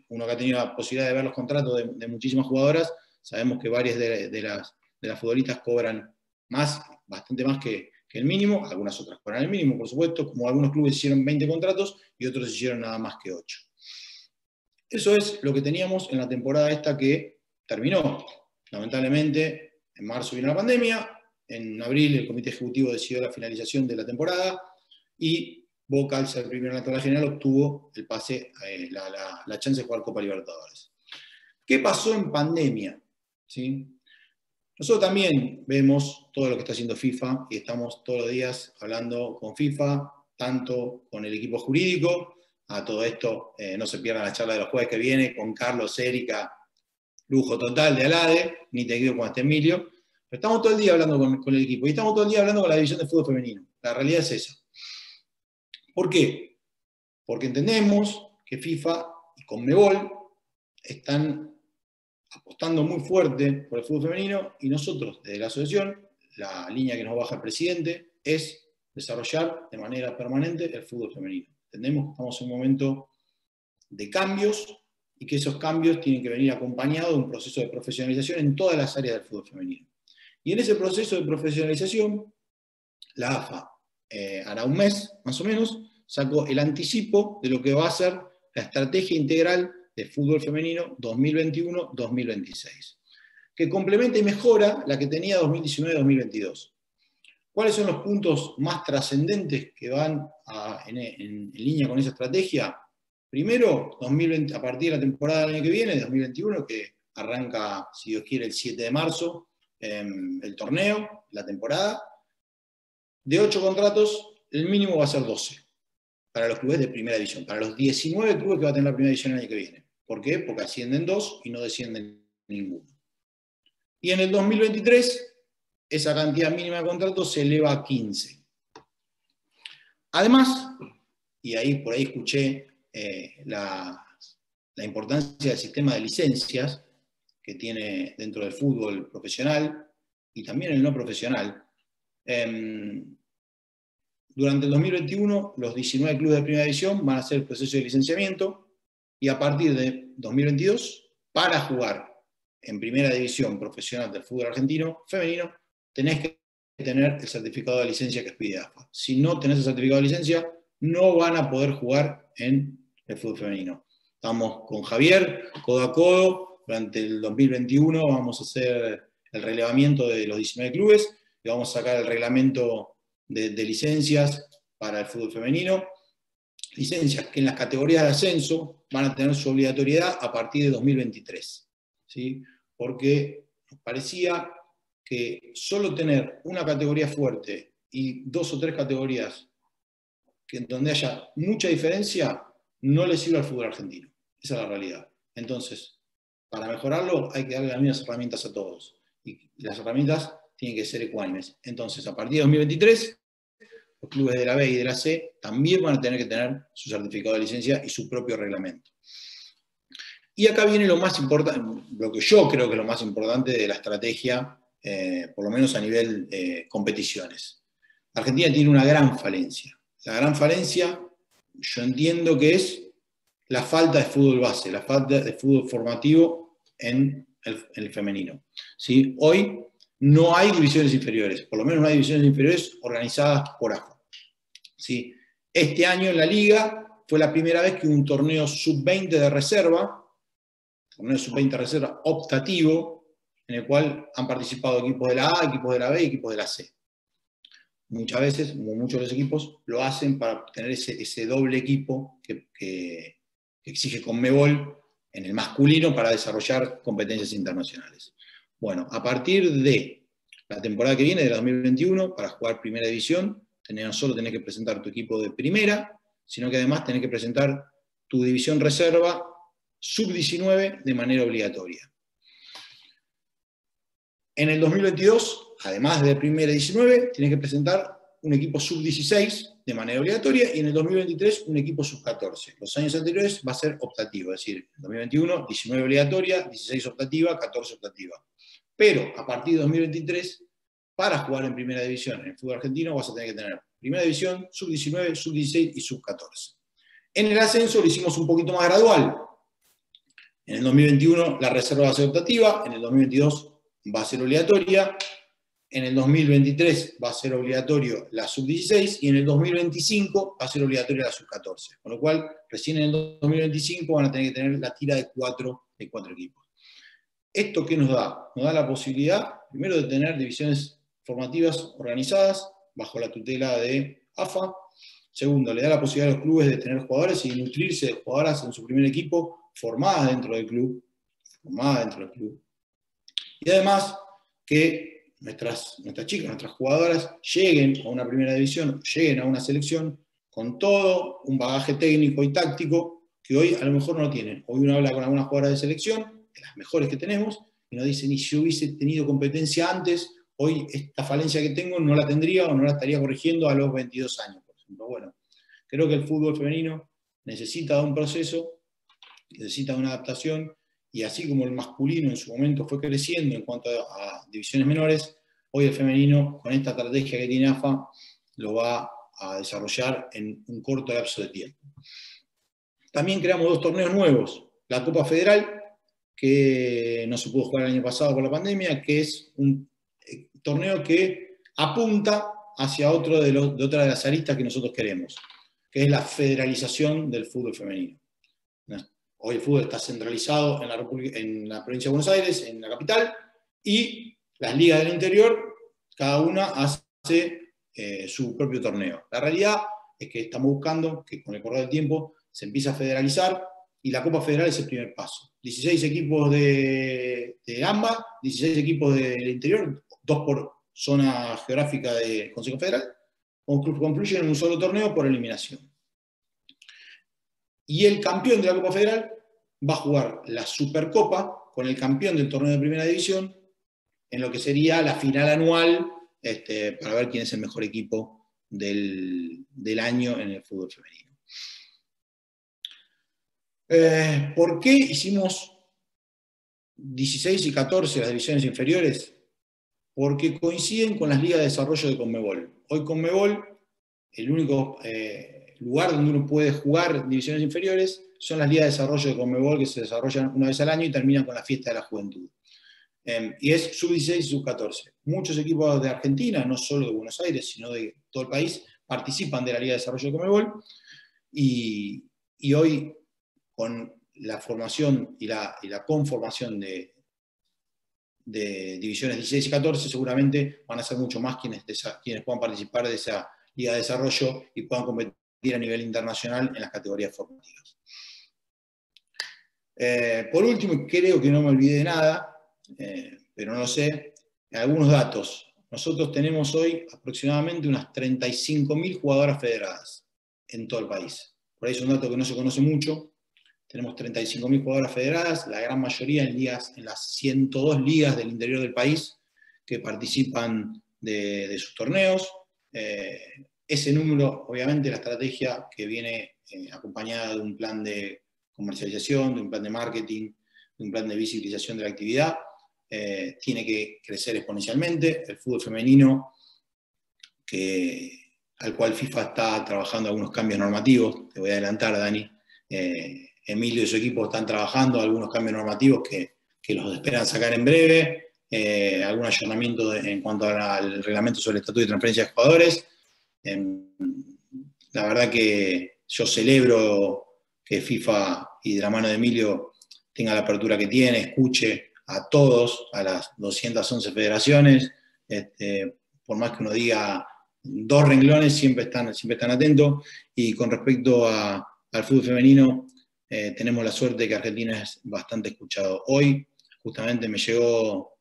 Uno que ha tenido la posibilidad de ver los contratos de muchísimas jugadoras, sabemos que varias de las futbolistas cobran bastante más que el mínimo, algunas otras cobran el mínimo, por supuesto, como algunos clubes hicieron 20 contratos y otros hicieron nada más que 8. Eso es lo que teníamos en la temporada esta que terminó. Lamentablemente, en marzo vino la pandemia, en abril el comité ejecutivo decidió la finalización de la temporada y Boca, al ser primero en la tabla general, obtuvo el pase, la chance de jugar Copa Libertadores. ¿Qué pasó en pandemia? ¿Sí? Nosotros también vemos todo lo que está haciendo FIFA y estamos todos los días hablando con FIFA, tanto con el equipo jurídico. A todo esto, no se pierdan la charla de los jueves que viene con Carlos, Erika, lujo total de Alade, ni te digo cuando esté Emilio. Pero estamos todo el día hablando con el equipo y estamos todo el día hablando con la división de fútbol femenino. La realidad es esa. ¿Por qué? Porque entendemos que FIFA y Conmebol están apostando muy fuerte por el fútbol femenino y nosotros, desde la asociación, la línea que nos baja el presidente es desarrollar de manera permanente el fútbol femenino. Entendemos que estamos en un momento de cambios y que esos cambios tienen que venir acompañados de un proceso de profesionalización en todas las áreas del fútbol femenino. Y en ese proceso de profesionalización, la AFA, hará un mes, más o menos, sacó el anticipo de lo que va a ser la estrategia integral de fútbol femenino 2021-2026, que complementa y mejora la que tenía 2019-2022. ¿Cuáles son los puntos más trascendentes que van en línea con esa estrategia? Primero, 2020, a partir de la temporada del año que viene, 2021, que arranca, si Dios quiere, el 7 de marzo, el torneo, la temporada. De 8 contratos, el mínimo va a ser 12 para los clubes de primera división, para los 19 clubes que va a tener la primera división el año que viene. ¿Por qué? Porque ascienden 2 y no descienden ninguno. Y en el 2023, esa cantidad mínima de contratos se eleva a 15. Además, y por ahí escuché la importancia del sistema de licencias que tiene dentro del fútbol profesional y también el no profesional, durante el 2021 los 19 clubes de primera división van a hacer el proceso de licenciamiento y a partir de 2022, para jugar en primera división profesional del fútbol argentino femenino, tenés que tener el certificado de licencia que expide AFA. Si no tenés el certificado de licencia, no van a poder jugar en el fútbol femenino. Estamos con Javier, codo a codo. Durante el 2021 vamos a hacer el relevamiento de los 19 clubes y vamos a sacar el reglamento de licencias para el fútbol femenino. Licencias que en las categorías de ascenso van a tener su obligatoriedad a partir de 2023. ¿Sí? Porque nos parecía que solo tener una categoría fuerte y 2 o 3 categorías donde haya mucha diferencia no le sirve al fútbol argentino. Esa es la realidad. Entonces, para mejorarlo hay que darle las mismas herramientas a todos. Y las herramientas tienen que ser ecuánimes. Entonces, a partir de 2023, los clubes de la B y de la C también van a tener que tener su certificado de licencia y su propio reglamento. Y acá viene lo más importante, lo que yo creo que es lo más importante de la estrategia, por lo menos a nivel competiciones. Argentina tiene una gran falencia. La gran falencia, yo entiendo que es la falta de fútbol base, la falta de fútbol formativo en el femenino. ¿Sí? Hoy no hay divisiones inferiores, por lo menos no hay divisiones inferiores organizadas por AFA. ¿Sí? Este año en la liga fue la primera vez que hubo un torneo sub-20 de reserva, torneo sub-20 de reserva optativo, en el cual han participado equipos de la A, equipos de la B y equipos de la C. Muchas veces, como muchos de los equipos, lo hacen para tener ese doble equipo que exige Conmebol en el masculino para desarrollar competencias internacionales. Bueno, a partir de la temporada que viene, de la 2021, para jugar primera división, no solo tenés que presentar tu equipo de primera, sino que además tenés que presentar tu división reserva sub-19 de manera obligatoria. En el 2022, además de primera 19, tienes que presentar un equipo sub-16 de manera obligatoria y en el 2023 un equipo sub-14. Los años anteriores va a ser optativo, es decir, en 2021 19 obligatoria, 16 optativa, 14 optativa. Pero a partir de 2023, para jugar en primera división en el fútbol argentino vas a tener que tener primera división, sub-19, sub-16 y sub-14. En el ascenso lo hicimos un poquito más gradual. En el 2021 la reserva va a ser optativa, en el 2022 va a ser obligatoria, en el 2023 va a ser obligatorio la sub-16 y en el 2025 va a ser obligatoria la sub-14. Con lo cual, recién en el 2025 van a tener que tener la tira de 4 equipos. ¿Esto qué nos da? Nos da la posibilidad, primero, de tener divisiones formativas organizadas bajo la tutela de AFA. Segundo, le da la posibilidad a los clubes de tener jugadores y nutrirse de jugadoras en su primer equipo formadas dentro del club. Y además, que nuestras chicas, nuestras jugadoras lleguen a una primera división, lleguen a una selección con todo un bagaje técnico y táctico que hoy a lo mejor no tienen. Hoy uno habla con algunas jugadoras de selección, de las mejores que tenemos, y nos dicen, y si yo hubiese tenido competencia antes, hoy esta falencia que tengo no la tendría o no la estaría corrigiendo a los 22 años, por ejemplo. Bueno, creo que el fútbol femenino necesita de un proceso, necesita de una adaptación, y así como el masculino en su momento fue creciendo en cuanto a divisiones menores, hoy el femenino, con esta estrategia que tiene AFA, lo va a desarrollar en un corto lapso de tiempo. También creamos 2 torneos nuevos. La Copa Federal, que no se pudo jugar el año pasado por la pandemia, que es un torneo que apunta hacia otra de las aristas que nosotros queremos, que es la federalización del fútbol femenino. Hoy el fútbol está centralizado en la provincia de Buenos Aires, en la capital, y las ligas del interior, cada una hace su propio torneo. La realidad es que estamos buscando que con el correr del tiempo se empiece a federalizar, y la Copa Federal es el primer paso. 16 equipos de AMBA, 16 equipos del interior, 2 por zona geográfica de Consejo Federal, confluyen en un solo torneo por eliminación. Y el campeón de la Copa Federal va a jugar la Supercopa con el campeón del torneo de primera división en lo que sería la final anual para ver quién es el mejor equipo del año en el fútbol femenino. ¿Por qué hicimos 16 y 14 las divisiones inferiores? Porque coinciden con las ligas de desarrollo de Conmebol. Hoy Conmebol el único lugar donde uno puede jugar divisiones inferiores son las ligas de desarrollo de Conmebol, que se desarrollan una vez al año y terminan con la fiesta de la juventud. Y es sub-16 y sub-14. Muchos equipos de Argentina, no solo de Buenos Aires, sino de todo el país, participan de la Liga de Desarrollo de Conmebol, y hoy, con la formación y la conformación de divisiones 16 y 14, seguramente van a ser mucho más quienes puedan participar de esa Liga de Desarrollo y puedan competir a nivel internacional en las categorías formativas. Por último, creo que no me olvidé de nada, pero no lo sé, algunos datos. Nosotros tenemos hoy aproximadamente unas 35.000 jugadoras federadas en todo el país. Por ahí es un dato que no se conoce mucho. Tenemos 35.000 jugadoras federadas, la gran mayoría en las 102 ligas del interior del país que participan de sus torneos. Ese número, obviamente, la estrategia que viene acompañada de un plan de comercialización, de un plan de marketing, de un plan de visibilización de la actividad, tiene que crecer exponencialmente. El fútbol femenino, al cual FIFA está trabajando algunos cambios normativos, te voy a adelantar, Dani, Emilio y su equipo están trabajando algunos cambios normativos que los esperan sacar en breve, algún allanamiento en cuanto al reglamento sobre el estatuto de transferencia de jugadores. La verdad que yo celebro que FIFA y de la mano de Emilio tenga la apertura que tiene, escuche a todos, a las 211 federaciones, por más que uno diga 2 renglones, siempre están atentos. Y con respecto al fútbol femenino, tenemos la suerte de que Argentina es bastante escuchado. Hoy, justamente, me llegó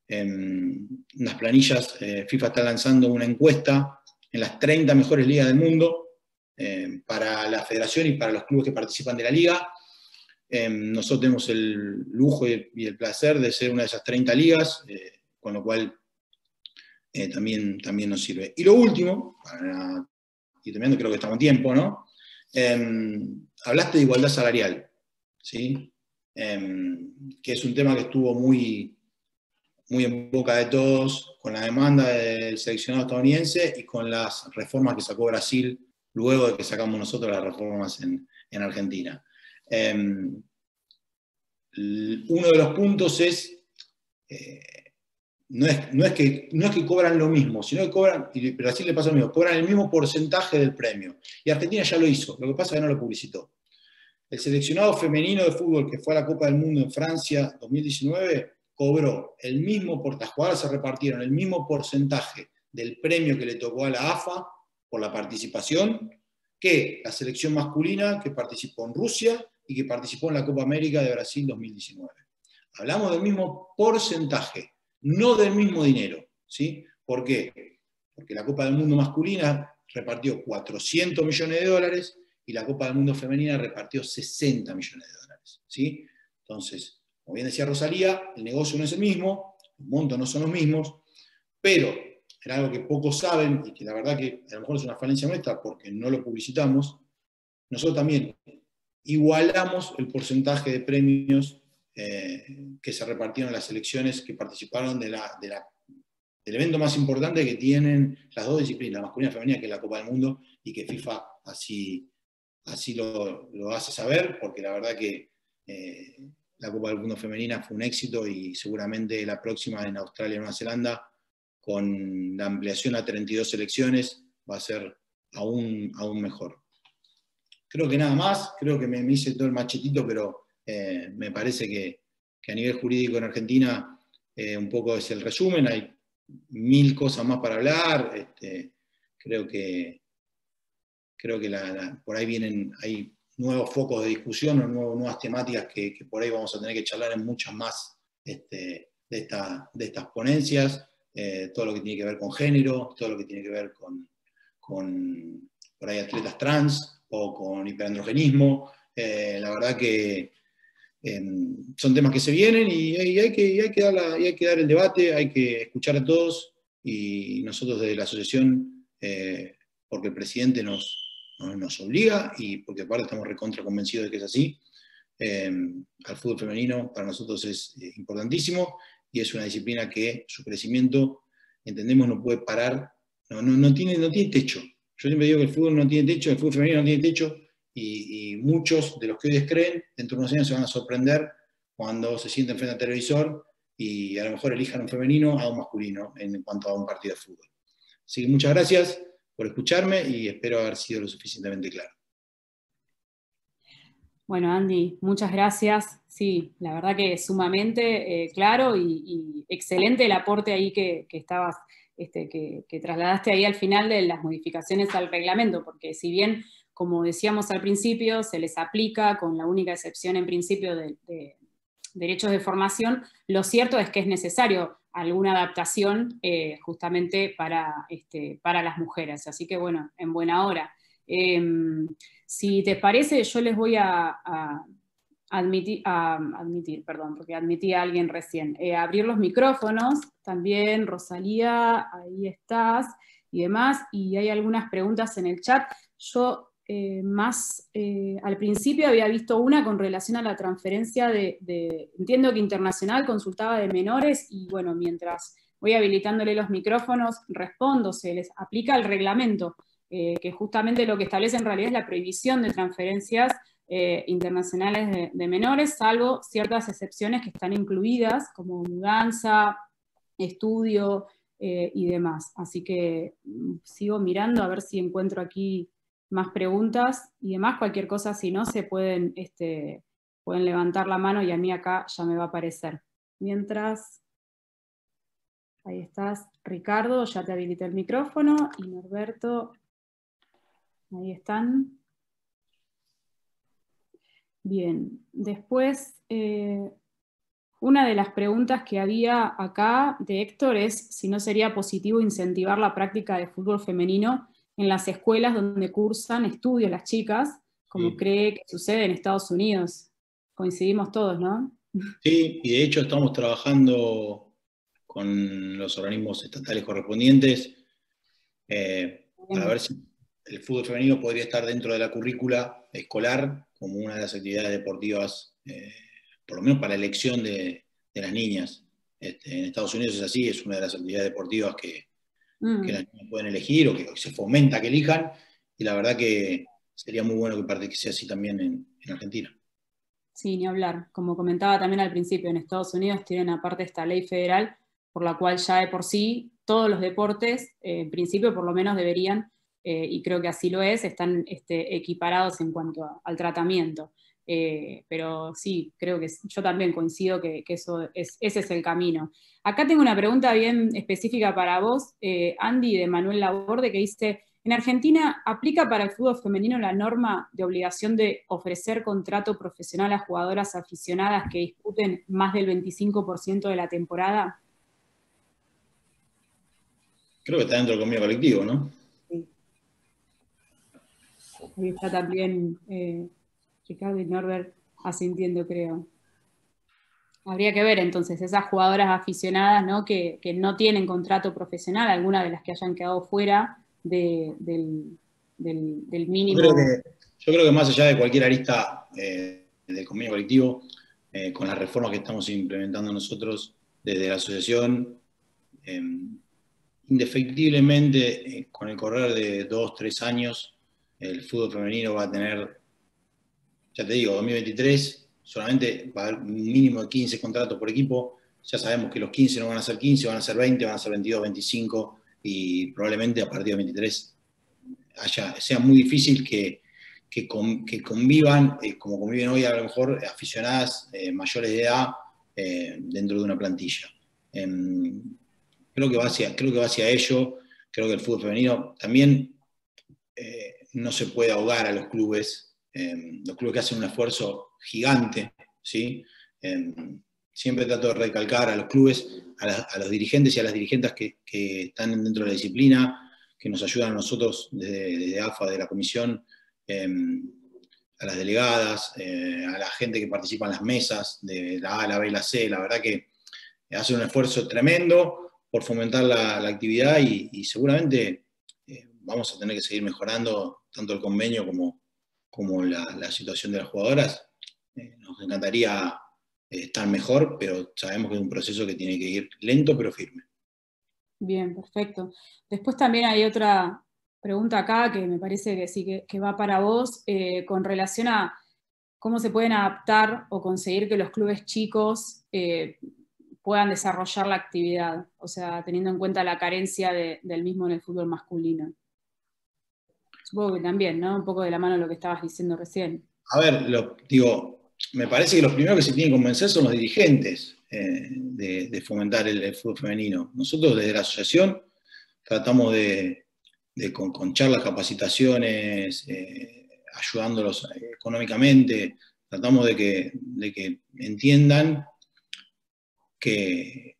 unas planillas, FIFA está lanzando una encuesta en las 30 mejores ligas del mundo, para la federación y para los clubes que participan de la liga. Nosotros tenemos el lujo y el placer de ser una de esas 30 ligas, con lo cual también nos sirve. Y lo último, y terminando, creo que estamos en tiempo, ¿no? Hablaste de igualdad salarial, ¿sí? Que es un tema que estuvo muy en boca de todos, con la demanda del seleccionado estadounidense y con las reformas que sacó Brasil luego de que sacamos nosotros las reformas en Argentina. Uno de los puntos es, no es que cobran lo mismo, sino que cobran, y Brasil le pasa lo mismo, cobran el mismo porcentaje del premio. Y Argentina ya lo hizo, lo que pasa es que no lo publicitó. El seleccionado femenino de fútbol que fue a la Copa del Mundo en Francia 2019 cobró el mismo porcentaje, las jugadoras se repartieron el mismo porcentaje del premio que le tocó a la AFA por la participación que la selección masculina que participó en Rusia y que participó en la Copa América de Brasil 2019. Hablamos del mismo porcentaje, no del mismo dinero, ¿sí? ¿Por qué? Porque la Copa del Mundo masculina repartió 400 millones de dólares y la Copa del Mundo femenina repartió 60 millones de dólares, ¿sí? Entonces, como bien decía Rosalía, el negocio no es el mismo, los montos no son los mismos, pero era algo que pocos saben y que la verdad que a lo mejor es una falencia nuestra porque no lo publicitamos. Nosotros también igualamos el porcentaje de premios que se repartieron en las selecciones que participaron del evento más importante que tienen las dos disciplinas, la masculina y la femenina, que es la Copa del Mundo, y que FIFA así lo hace saber, porque la verdad que la Copa del Mundo femenina fue un éxito y seguramente la próxima en Australia y Nueva Zelanda, con la ampliación a 32 selecciones, va a ser aún mejor. Creo que nada más, creo que me hice todo el machetito, pero me parece que a nivel jurídico en Argentina un poco es el resumen, hay 1000 cosas más para hablar, creo que por ahí hay nuevos focos de discusión o nuevas temáticas que por ahí vamos a tener que charlar en muchas más de estas ponencias. Todo lo que tiene que ver con género, todo lo que tiene que ver con por ahí atletas trans o con hiperandrogenismo. La verdad que son temas que se vienen y hay que dar el debate, hay que escuchar a todos y nosotros desde la asociación, porque el presidente nos obliga y porque aparte estamos recontra convencidos de que es así, al fútbol femenino para nosotros es importantísimo. Y es una disciplina que su crecimiento, entendemos, no puede parar, no tiene techo. Yo siempre digo que el fútbol no tiene techo, el fútbol femenino no tiene techo, y muchos de los que hoy descreen, dentro de unos años se van a sorprender cuando se sienten frente al televisor y a lo mejor elijan un femenino a un masculino en cuanto a un partido de fútbol. Así que muchas gracias por escucharme y espero haber sido lo suficientemente claro. Bueno, Andy, muchas gracias. Sí, la verdad que sumamente claro y excelente el aporte ahí que estabas, que trasladaste ahí al final de las modificaciones al reglamento, porque si bien, como decíamos al principio, se les aplica con la única excepción en principio de derechos de formación, lo cierto es que es necesario alguna adaptación justamente para las mujeres. Así que bueno, en buena hora. Si te parece, yo les voy a admitir, perdón, porque admití a alguien recién, abrir los micrófonos, también Rosalía, ahí estás, y demás, y hay algunas preguntas en el chat. Yo al principio había visto una con relación a la transferencia entiendo que internacional, consultaba de menores, y bueno, mientras voy habilitándole los micrófonos, respondo, se les aplica el reglamento, que justamente lo que establece en realidad es la prohibición de transferencias internacionales de menores, salvo ciertas excepciones que están incluidas, como mudanza, estudio y demás. Así que sigo mirando a ver si encuentro aquí más preguntas y demás. Cualquier cosa, si no, se pueden levantar la mano y a mí acá ya me va a aparecer. Mientras, ahí estás, Ricardo, ya te habilité el micrófono, y Norberto, ahí están. Bien, después, una de las preguntas que había acá de Héctor es si no sería positivo incentivar la práctica de fútbol femenino en las escuelas donde cursan estudios las chicas, como Sí. cree que sucede en Estados Unidos. Coincidimos todos, ¿no? Sí, y de hecho estamos trabajando con los organismos estatales correspondientes para ver si el fútbol femenino podría estar dentro de la currícula escolar como una de las actividades deportivas, por lo menos para elección de las niñas. En Estados Unidos es así, es una de las actividades deportivas que las niñas pueden elegir o que se fomenta que elijan, y la verdad que sería muy bueno que sea así también en Argentina. Sí, ni hablar. Como comentaba también al principio, en Estados Unidos tienen aparte esta ley federal por la cual ya de por sí todos los deportes, en principio por lo menos deberían, y creo que así lo es, están equiparados en cuanto al tratamiento. Pero sí, creo que yo también coincido que ese es el camino. Acá tengo una pregunta bien específica para vos, Andy, de Manuel Laborde, que dice: ¿en Argentina aplica para el fútbol femenino la norma de obligación de ofrecer contrato profesional a jugadoras aficionadas que disputen más del 25% de la temporada? Creo que está dentro del convenio colectivo, ¿no? Sí. Ahí está también Ricardo y Norbert asintiendo, creo. Habría que ver entonces esas jugadoras aficionadas, ¿no? que no tienen contrato profesional, algunas de las que hayan quedado fuera del mínimo. Yo creo que más allá de cualquier arista del convenio colectivo, con las reformas que estamos implementando nosotros desde la asociación, indefectiblemente con el correr de 2 o 3 años, el fútbol femenino va a tener, ya te digo, 2023 solamente va a haber un mínimo de 15 contratos por equipo. Ya sabemos que los 15 no van a ser 15, van a ser 20, van a ser 22, 25, y probablemente a partir de 23 sea muy difícil que convivan, como conviven hoy a lo mejor aficionadas mayores de edad dentro de una plantilla. Creo que va hacia ello. Creo que el fútbol femenino también no se puede ahogar a los clubes que hacen un esfuerzo gigante, ¿sí? Siempre trato de recalcar a los clubes, a los dirigentes y a las dirigentes que están dentro de la disciplina, que nos ayudan a nosotros desde AFA, de la comisión, a las delegadas, a la gente que participa en las mesas, de la A, la B y la C. La verdad que hacen un esfuerzo tremendo por fomentar la actividad, y seguramente vamos a tener que seguir mejorando tanto el convenio como la situación de las jugadoras. Nos encantaría estar mejor, pero sabemos que es un proceso que tiene que ir lento pero firme. Bien, perfecto. Después también hay otra Pregunta acá, que me parece que sí que va para vos, con relación a cómo se pueden adaptar o conseguir que los clubes chicos puedan desarrollar la actividad, o sea, teniendo en cuenta la carencia del mismo en el fútbol masculino. Supongo que también, ¿no? Un poco de la mano de lo que estabas diciendo recién. A ver, me parece que los primeros que se tienen que convencer son los dirigentes de fomentar el fútbol femenino. Nosotros desde la asociación tratamos con charlas, capacitaciones, ayudándolos económicamente, tratamos de que entiendan que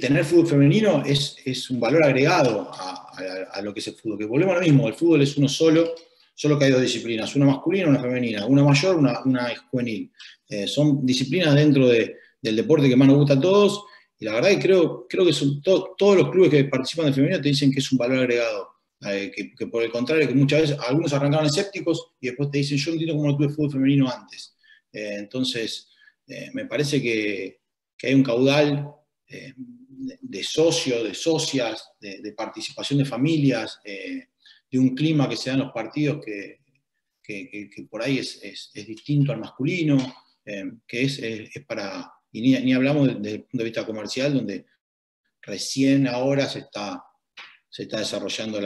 tener fútbol femenino es un valor agregado a lo que es el fútbol. Que volvemos a lo mismo, el fútbol es uno solo que hay dos disciplinas, una masculina y una femenina, una mayor, una juvenil. Son disciplinas dentro del deporte que más nos gusta a todos, y la verdad que creo que son todos los clubes que participan del femenino te dicen que es un valor agregado. Que por el contrario, que muchas veces algunos arrancaron escépticos y después te dicen, yo no entiendo cómo no tuve fútbol femenino antes. Entonces, me parece que hay un caudal de socios, de socias, de participación de familias, de un clima que se da en los partidos que por ahí es distinto al masculino, que es para, y ni hablamos desde el punto de vista comercial, donde recién ahora se está desarrollando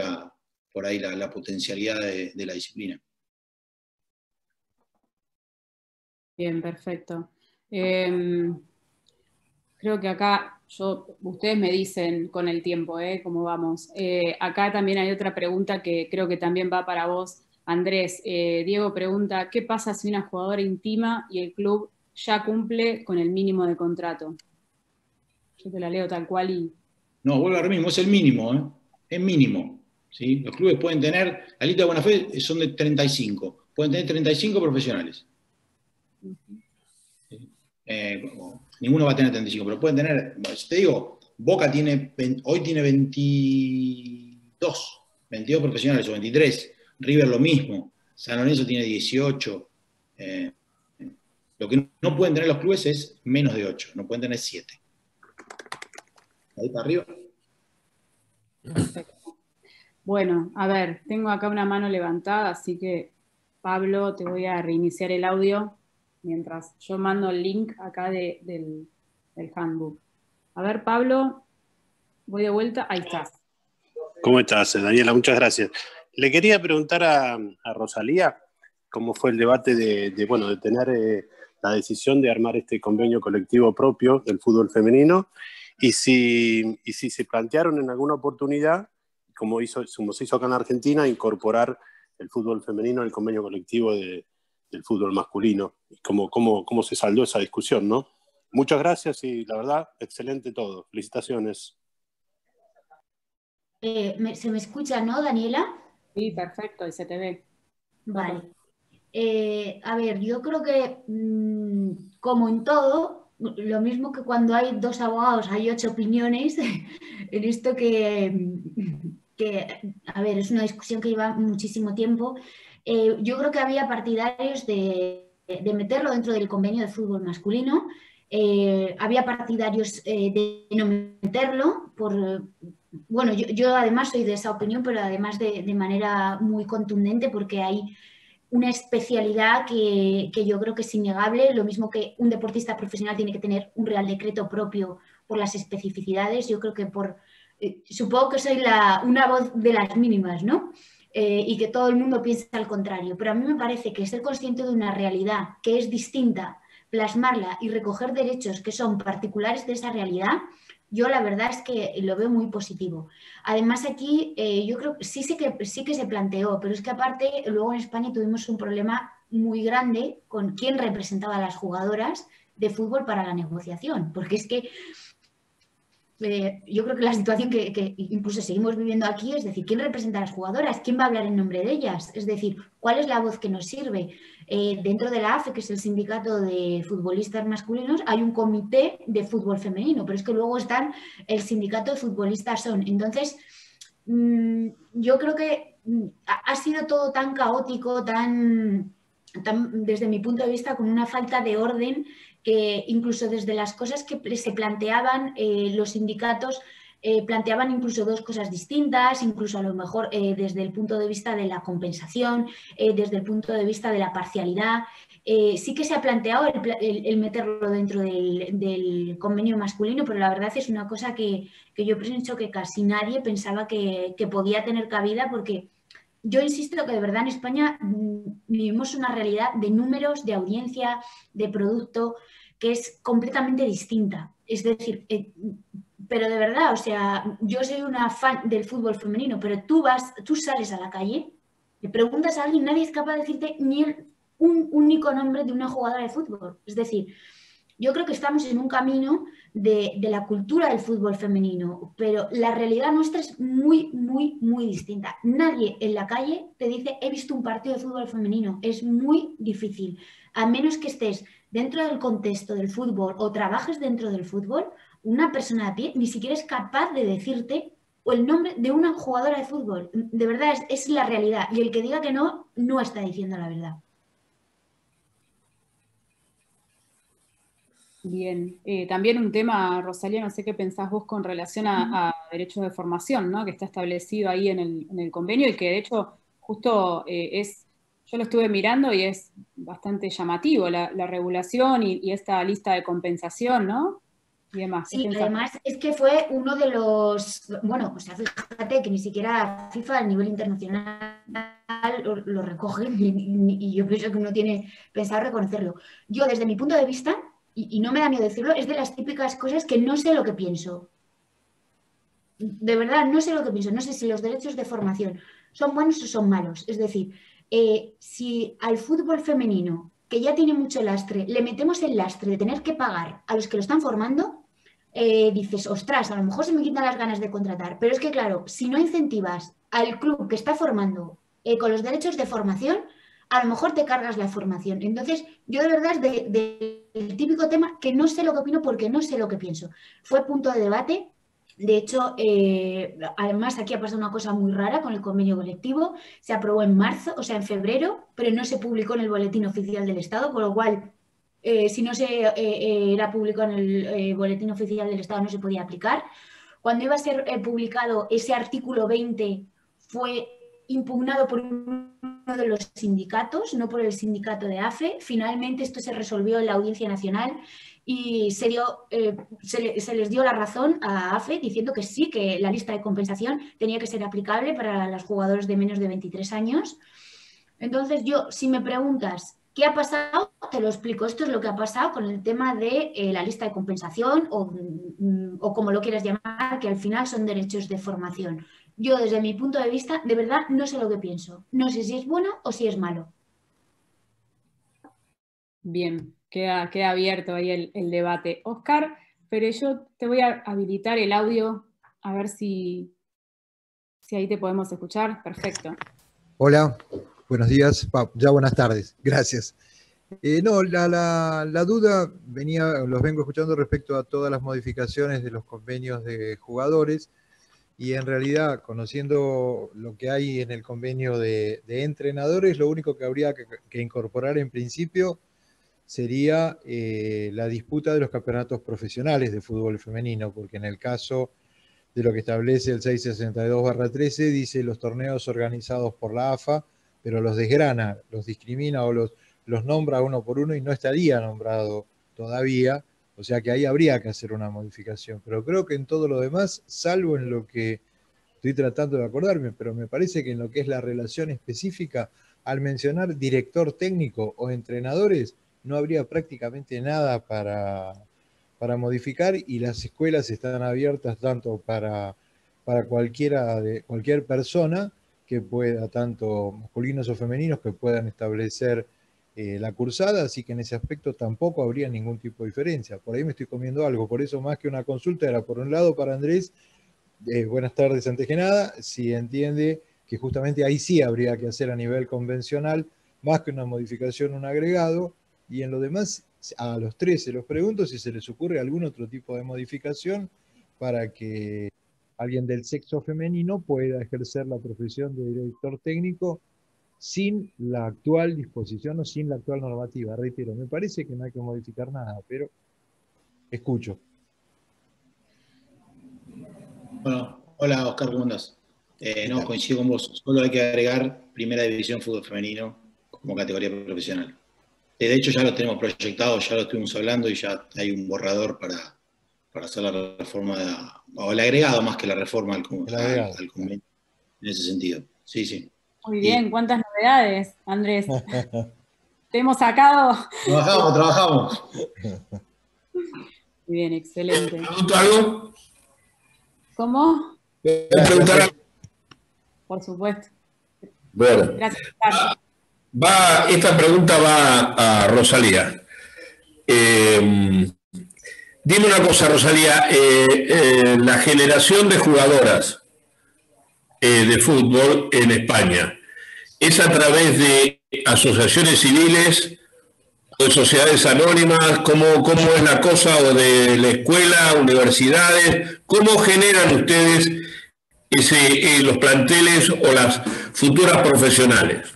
por ahí la potencialidad de la disciplina. Bien, perfecto. Creo que acá, ustedes me dicen con el tiempo, cómo vamos. Acá también hay otra pregunta que creo que también va para vos, Andrés. Diego pregunta, ¿qué pasa si una jugadora intima y el club ya cumple con el mínimo de contrato? Yo te la leo tal cual y... No, vuelvo a lo mismo, es el mínimo, es mínimo. ¿Sí? Los clubes pueden tener, la lista de buena fe son de 35, pueden tener 35 profesionales. Ninguno va a tener 35, pero pueden tener, te digo, Boca hoy tiene 22 profesionales o 23, River lo mismo, San Lorenzo tiene 18. Lo que no pueden tener los clubes es menos de 8, no pueden tener 7. Ahí para arriba. Perfecto. Bueno, a ver, tengo acá una mano levantada, así que, Pablo, te voy a reiniciar el audio mientras yo mando el link acá del handbook. A ver, Pablo, voy de vuelta, ahí estás. ¿Cómo estás, Daniela? Muchas gracias. Le quería preguntar a Rosalía cómo fue el debate de tener la decisión de armar este convenio colectivo propio del fútbol femenino y si se plantearon en alguna oportunidad, como se hizo acá en Argentina, incorporar el fútbol femenino al convenio colectivo del fútbol masculino. ¿Cómo se saldó esa discusión, ¿no? Muchas gracias y la verdad, excelente todo. Felicitaciones. ¿Se me escucha, no, Daniela? Sí, perfecto, y se te ve. Vale. A ver, yo creo que, como en todo, lo mismo que cuando hay dos abogados hay 8 opiniones, en esto a ver, es una discusión que lleva muchísimo tiempo. Yo creo que había partidarios de meterlo dentro del convenio de fútbol masculino, había partidarios de no meterlo bueno, yo además soy de esa opinión, pero además de manera muy contundente, porque hay una especialidad que yo creo que es innegable, lo mismo que un deportista profesional tiene que tener un real decreto propio por las especificidades. Yo creo que supongo que soy una voz de las mínimas, ¿no? Y que todo el mundo piensa al contrario, pero a mí me parece que ser consciente de una realidad que es distinta, plasmarla y recoger derechos que son particulares de esa realidad, yo la verdad es que lo veo muy positivo. Además aquí yo creo que sí que se planteó, pero es que aparte luego en España tuvimos un problema muy grande con quién representaba a las jugadoras de fútbol para la negociación, porque es que yo creo que la situación que incluso seguimos viviendo aquí es decir, ¿quién representa a las jugadoras? ¿Quién va a hablar en nombre de ellas? Es decir, ¿cuál es la voz que nos sirve? Dentro de la AFE, que es el sindicato de futbolistas masculinos, hay un comité de fútbol femenino, pero es que luego están el sindicato de futbolistas son. Entonces, yo creo que ha sido todo tan caótico, desde mi punto de vista, con una falta de orden, que incluso desde las cosas que se planteaban los sindicatos planteaban incluso dos cosas distintas, incluso a lo mejor desde el punto de vista de la compensación, desde el punto de vista de la parcialidad. Sí que se ha planteado el meterlo dentro del convenio masculino, pero la verdad es una cosa que yo pienso que casi nadie pensaba que podía tener cabida, porque yo insisto que de verdad en España vivimos una realidad de números, de audiencia, de producto, que es completamente distinta. Es decir, pero de verdad, o sea, yo soy una fan del fútbol femenino, pero tú sales a la calle, le preguntas a alguien, nadie es capaz de decirte ni un único nombre de una jugadora de fútbol. Es decir, yo creo que estamos en un camino de la cultura del fútbol femenino, pero la realidad nuestra es muy, muy, muy distinta. Nadie en la calle te dice, he visto un partido de fútbol femenino. Es muy difícil. A menos que estés dentro del contexto del fútbol o trabajes dentro del fútbol, una persona de pie ni siquiera es capaz de decirte el nombre de una jugadora de fútbol. De verdad, es la realidad. Y el que diga que no, no está diciendo la verdad. Bien, también un tema, Rosalía, no sé qué pensás vos con relación a derechos de formación, ¿no? Que está establecido ahí en el convenio y que de hecho justo yo lo estuve mirando y es bastante llamativo la regulación y esta lista de compensación, ¿no? Y demás. ¿Qué Sí, pensás? además es que fue uno de los, bueno, o sea, fíjate que ni siquiera FIFA a nivel internacional lo recoge y yo pienso que uno tiene pensado reconocerlo. Yo desde mi punto de vista, y no me da miedo decirlo, es de las típicas cosas que no sé lo que pienso. De verdad, no sé lo que pienso. No sé si los derechos de formación son buenos o son malos. Es decir, si al fútbol femenino, que ya tiene mucho lastre, le metemos el lastre de tener que pagar a los que lo están formando, dices, ostras, a lo mejor se me quitan las ganas de contratar. Pero es que, claro, si no incentivas al club que está formando con los derechos de formación, a lo mejor te cargas la formación. Entonces, yo de verdad es del típico tema que no sé lo que opino porque no sé lo que pienso. Fue punto de debate. De hecho, además aquí ha pasado una cosa muy rara con el convenio colectivo. Se aprobó en marzo, o sea, en febrero, pero no se publicó en el Boletín Oficial del Estado, con lo cual, si no se era publicado en el Boletín Oficial del Estado, no se podía aplicar. Cuando iba a ser publicado ese artículo 20, fue impugnado por uno de los sindicatos, no por el sindicato de AFE. Finalmente esto se resolvió en la Audiencia Nacional y se les dio la razón a AFE diciendo que sí, que la lista de compensación tenía que ser aplicable para los jugadores de menos de 23 años. Entonces yo, si me preguntas qué ha pasado, te lo explico. Esto es lo que ha pasado con el tema de la lista de compensación o como lo quieras llamar, que al final son derechos de formación. Yo, desde mi punto de vista, de verdad no sé lo que pienso. No sé si es bueno o si es malo. Bien, queda abierto ahí el debate. Oscar, pero yo te voy a habilitar el audio a ver si ahí te podemos escuchar. Perfecto. Hola, buenos días, ya buenas tardes, gracias. No, la duda los vengo escuchando respecto a todas las modificaciones de los convenios de jugadores y en realidad, conociendo lo que hay en el convenio de entrenadores, lo único que habría que incorporar en principio sería la disputa de los campeonatos profesionales de fútbol femenino, porque en el caso de lo que establece el 662/13, dice los torneos organizados por la AFA, pero los desgrana, los discrimina o los nombra uno por uno y no estaría nombrado todavía, o sea que ahí habría que hacer una modificación. Pero creo que en todo lo demás, salvo en lo que estoy tratando de acordarme, pero me parece que en lo que es la relación específica, al mencionar director técnico o entrenadores, no habría prácticamente nada para modificar y las escuelas están abiertas tanto para cualquier persona que pueda, tanto masculinos o femeninos, que puedan establecer la cursada, así que en ese aspecto tampoco habría ningún tipo de diferencia. Por ahí me estoy comiendo algo, por eso más que una consulta era por un lado para Andrés, buenas tardes antes que nada, si entiende que justamente ahí sí habría que hacer a nivel convencional, más que una modificación, un agregado, y en lo demás, a los tres se los pregunto si se les ocurre algún otro tipo de modificación para que alguien del sexo femenino pueda ejercer la profesión de director técnico sin la actual disposición o sin la actual normativa. Reitero, me parece que no hay que modificar nada, pero escucho. Bueno, hola Oscar, ¿cómo andás? No, coincido con vos. Solo hay que agregar Primera División Fútbol Femenino como categoría profesional. De hecho, ya lo tenemos proyectado, ya lo estuvimos hablando y ya hay un borrador para hacer la reforma, o el agregado más que la reforma al convenio, en ese sentido. Sí, sí. Muy bien, cuántas novedades, Andrés. Te hemos sacado. Trabajamos. Muy bien, excelente. ¿Pregunto algo? ¿Cómo? ¿Puedo preguntar algo? Por supuesto. Bueno. Gracias, Carlos. Esta pregunta va a Rosalía. Dime una cosa, Rosalía. La generación de jugadoras de fútbol en España, ¿es a través de asociaciones civiles o de sociedades anónimas? ¿Cómo es la cosa? ¿O de la escuela, universidades? ¿Cómo generan ustedes los planteles o las futuras profesionales?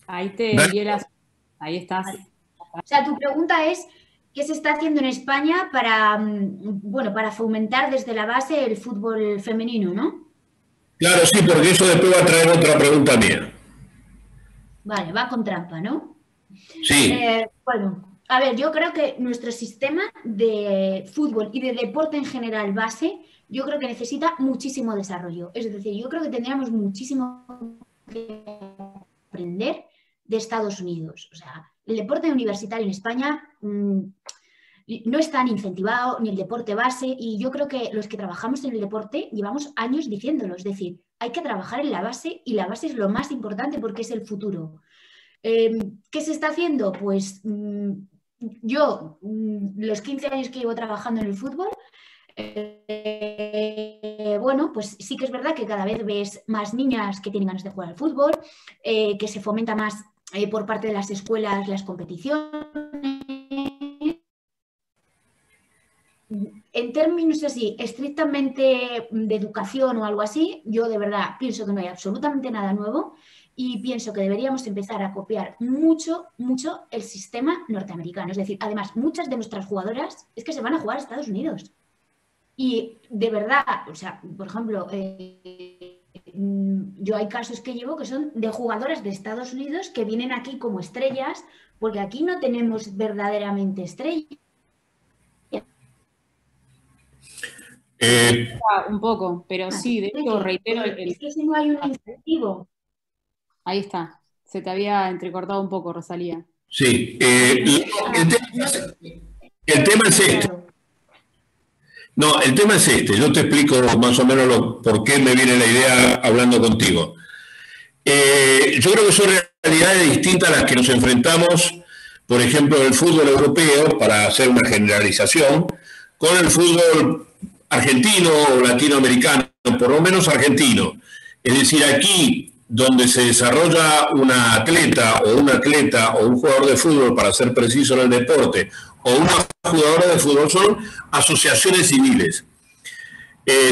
Ahí te envié Ahí estás. O sea, tu pregunta es, ¿qué se está haciendo en España para fomentar desde la base el fútbol femenino, no? Claro, sí, porque eso después va a traer otra pregunta mía. Vale, va con trampa, ¿no? Sí. Bueno, a ver, yo creo que nuestro sistema de fútbol y de deporte en general base, yo creo que necesita muchísimo desarrollo. Es decir, yo creo que tendríamos muchísimo que aprender de Estados Unidos. O sea, el deporte universitario en España no es tan incentivado, ni el deporte base, y yo creo que los que trabajamos en el deporte llevamos años diciéndolo. Es decir, hay que trabajar en la base y la base es lo más importante porque es el futuro. ¿Qué se está haciendo? Pues yo, los 15 años que llevo trabajando en el fútbol, bueno, pues sí que es verdad que cada vez ves más niñas que tienen ganas de jugar al fútbol, que se fomenta más por parte de las escuelas las competiciones. En términos así, estrictamente de educación o algo así, yo de verdad pienso que no hay absolutamente nada nuevo y pienso que deberíamos empezar a copiar mucho, mucho el sistema norteamericano. Es decir, además, muchas de nuestras jugadoras es que se van a jugar a Estados Unidos. Y de verdad, o sea, por ejemplo, yo hay casos que llevo que son de jugadoras de Estados Unidos que vienen aquí como estrellas, porque aquí no tenemos verdaderamente estrellas. Un poco, pero sí, de hecho, reitero. Es que si no hay un incentivo. Ahí está, se te había entrecortado un poco, Rosalía. Sí, el tema es este. No, el tema es este. Yo te explico más o menos por qué me viene la idea hablando contigo. Yo creo que son realidades distintas a las que nos enfrentamos, por ejemplo, en el fútbol europeo, para hacer una generalización, con el fútbol argentino o latinoamericano, por lo menos argentino. Es decir, aquí donde se desarrolla una atleta o un jugador de fútbol, para ser preciso en el deporte, o una jugadora de fútbol, son asociaciones civiles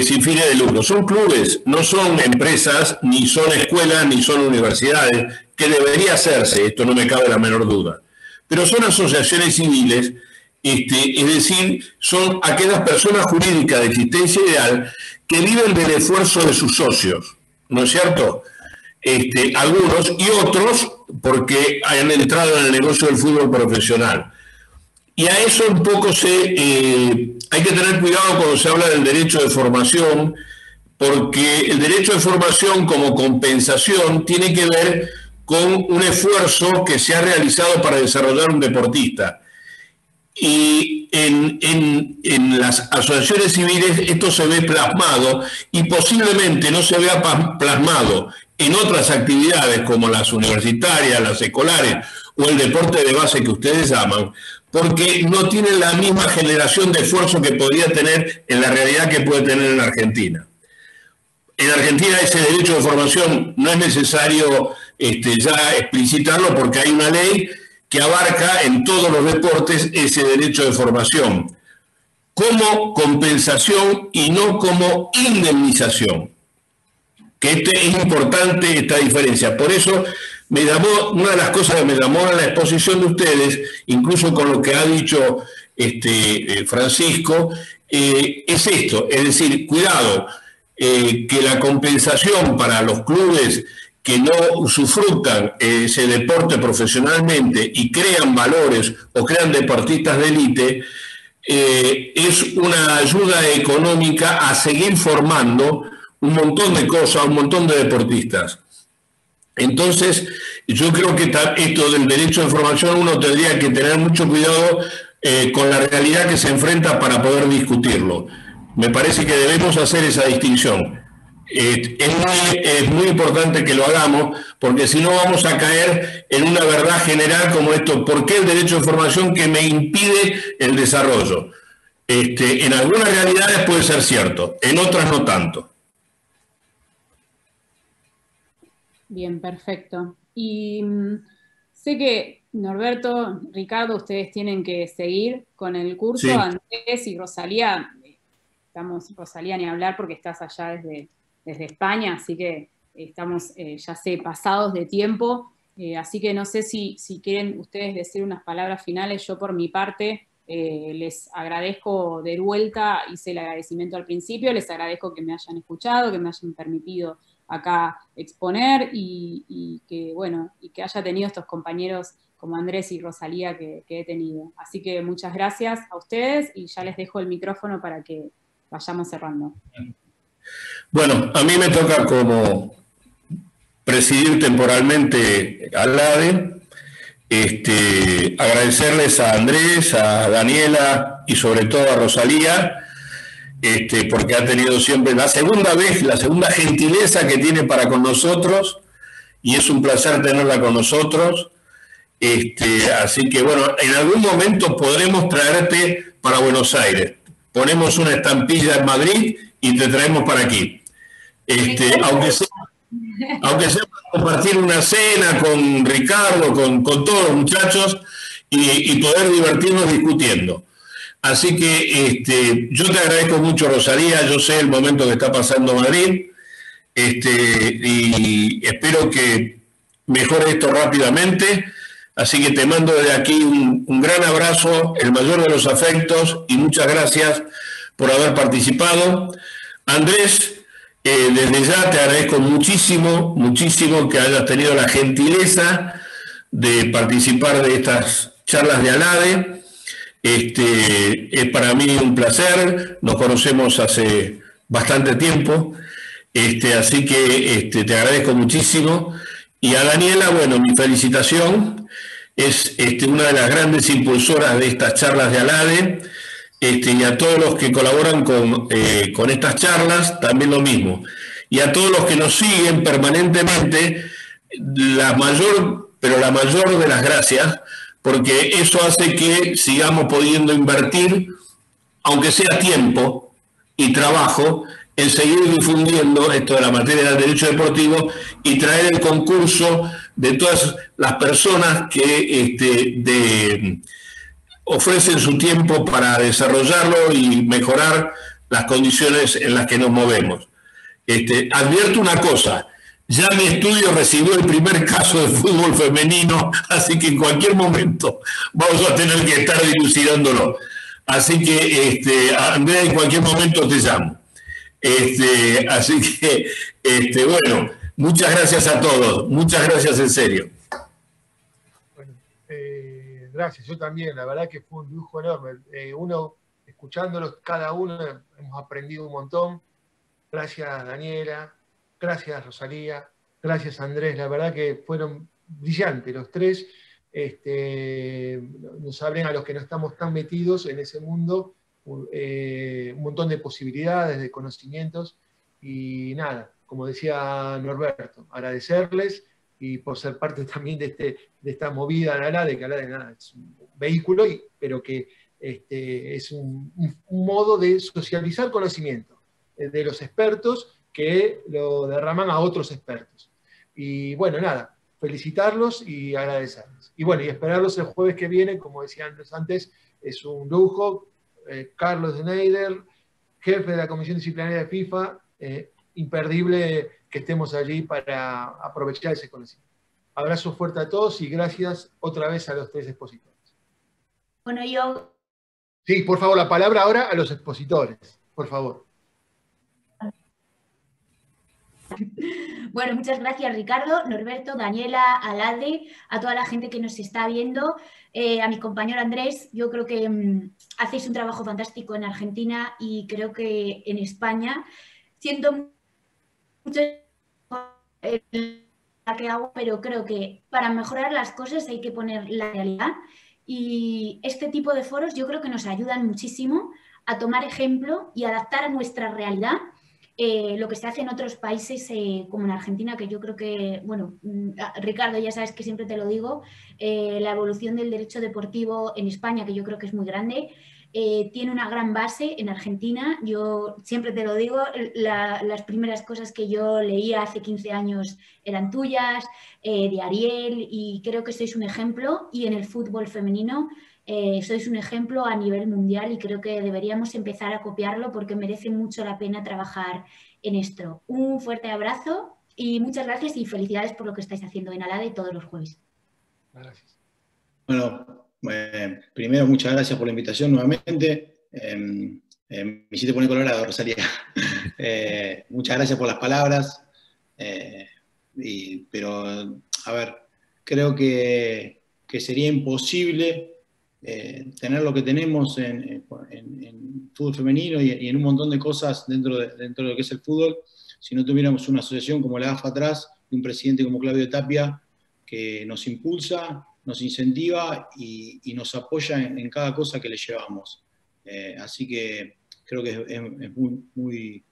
sin fines de lucro. Son clubes, no son empresas, ni son escuelas, ni son universidades, que debería hacerse, esto no me cabe la menor duda. Pero son asociaciones civiles, es decir, son aquellas personas jurídicas de existencia ideal que viven del esfuerzo de sus socios, ¿no es cierto? Algunos y otros porque han entrado en el negocio del fútbol profesional. Y a eso un poco hay que tener cuidado cuando se habla del derecho de formación, porque el derecho de formación como compensación tiene que ver con un esfuerzo que se ha realizado para desarrollar un deportista. Y en las asociaciones civiles esto se ve plasmado y posiblemente no se vea plasmado en otras actividades como las universitarias, las escolares o el deporte de base que ustedes aman, porque no tienen la misma generación de esfuerzo que podría tener en la realidad que puede tener en Argentina. En Argentina ese derecho de formación no es necesario ya explicitarlo porque hay una ley que abarca en todos los deportes ese derecho de formación como compensación y no como indemnización. Que es importante esta diferencia. Por eso una de las cosas que me llamó a la exposición de ustedes, incluso con lo que ha dicho Francisco, es esto, es decir, cuidado, que la compensación para los clubes que no usufructan ese deporte profesionalmente y crean valores o crean deportistas de élite, es una ayuda económica a seguir formando un montón de cosas, un montón de deportistas. Entonces, yo creo que esto del derecho de formación uno tendría que tener mucho cuidado con la realidad que se enfrenta para poder discutirlo. Me parece que debemos hacer esa distinción. Es muy importante que lo hagamos, porque si no vamos a caer en una verdad general como esto: ¿por qué el derecho de formación que me impide el desarrollo? En algunas realidades puede ser cierto, en otras no tanto. Bien, perfecto. Y sé que Norberto, Ricardo, ustedes tienen que seguir con el curso. Sí. Andrés y Rosalía, Rosalía ni hablar porque estás allá desde España, así que estamos, ya sé, pasados de tiempo, así que no sé si quieren ustedes decir unas palabras finales. Yo por mi parte les agradezco de vuelta, hice el agradecimiento al principio, les agradezco que me hayan escuchado, que me hayan permitido acá exponer y que, bueno, y que haya tenido estos compañeros como Andrés y Rosalía que he tenido. Así que muchas gracias a ustedes y ya les dejo el micrófono para que vayamos cerrando. Bueno, a mí me toca como presidir temporalmente al ADE, agradecerles a Andrés, a Daniela y sobre todo a Rosalía, porque ha tenido siempre la segunda gentileza que tiene para con nosotros, y es un placer tenerla con nosotros. Así que bueno, en algún momento podremos traerte para Buenos Aires. Ponemos una estampilla en Madrid y te traemos para aquí. Aunque sea para compartir una cena con Ricardo, con todos los muchachos y poder divertirnos discutiendo. Así que yo te agradezco mucho, Rosalía. Yo sé el momento que está pasando Madrid, y espero que mejore esto rápidamente. Así que te mando desde aquí un gran abrazo, el mayor de los afectos, y muchas gracias por haber participado. Andrés, desde ya te agradezco muchísimo, muchísimo que hayas tenido la gentileza de participar de estas charlas de ALADE. Es para mí un placer, nos conocemos hace bastante tiempo, así que te agradezco muchísimo. Y a Daniela, bueno, mi felicitación, es una de las grandes impulsoras de estas charlas de ALADE, y a todos los que colaboran con estas charlas, también lo mismo. Y a todos los que nos siguen permanentemente, la mayor de las gracias, porque eso hace que sigamos pudiendo invertir, aunque sea tiempo y trabajo, en seguir difundiendo esto de la materia del derecho deportivo y traer el concurso de todas las personas que ofrecen su tiempo para desarrollarlo y mejorar las condiciones en las que nos movemos. Advierto una cosa: ya mi estudio recibió el primer caso de fútbol femenino, así que en cualquier momento vamos a tener que estar dilucidándolo. Así que, Andrea, en cualquier momento te llamo. Así que, bueno, muchas gracias a todos, muchas gracias en serio. Bueno, gracias, yo también, la verdad que fue un lujo enorme. Uno, escuchándolos cada uno, hemos aprendido un montón. Gracias, Daniela, gracias, Rosalía, gracias, Andrés, la verdad que fueron brillantes los tres. Nos abren a los que no estamos tan metidos en ese mundo un montón de posibilidades, de conocimientos, y nada, como decía Norberto, agradecerles y por ser parte también de esta movida de ALADE, que ALADE nada, es un vehículo, pero que es un modo de socializar conocimiento de los expertos que lo derraman a otros expertos. Y bueno, nada, felicitarlos y agradecerles. Y bueno, y esperarlos el jueves que viene, como decía antes, es un lujo. Carlos Schneider, jefe de la Comisión Disciplinaria de FIFA, imperdible que estemos allí para aprovechar ese conocimiento. Abrazo fuerte a todos y gracias otra vez a los 3 expositores. Bueno, yo... Sí, por favor, la palabra ahora a los expositores, por favor. Bueno, muchas gracias Ricardo, Norberto, Daniela, Alade, a toda la gente que nos está viendo, a mi compañero Andrés. Yo creo que hacéis un trabajo fantástico en Argentina y creo que en España. Siento mucho la que hago, pero creo que para mejorar las cosas hay que poner la realidad, y este tipo de foros yo creo que nos ayudan muchísimo a tomar ejemplo y adaptar a nuestra realidad lo que se hace en otros países como en Argentina, que yo creo que, bueno, Ricardo, ya sabes que siempre te lo digo, la evolución del derecho deportivo en España, que yo creo que es muy grande, tiene una gran base en Argentina. Yo siempre te lo digo, las primeras cosas que yo leía hace 15 años eran tuyas, de Ariel, y creo que sois un ejemplo, y en el fútbol femenino sois un ejemplo a nivel mundial, y creo que deberíamos empezar a copiarlo porque merece mucho la pena trabajar en esto. Un fuerte abrazo y muchas gracias y felicidades por lo que estáis haciendo en ALADE todos los jueves. Gracias. Bueno, primero muchas gracias por la invitación nuevamente. Me hiciste poner colorado, Rosalía. Muchas gracias por las palabras. Pero, a ver, creo que sería imposible tener lo que tenemos en fútbol femenino y en un montón de cosas dentro de lo que es el fútbol, si no tuviéramos una asociación como la AFA atrás, y un presidente como Claudio Tapia, que nos impulsa, nos incentiva y nos apoya en cada cosa que le llevamos. Así que creo que es muy...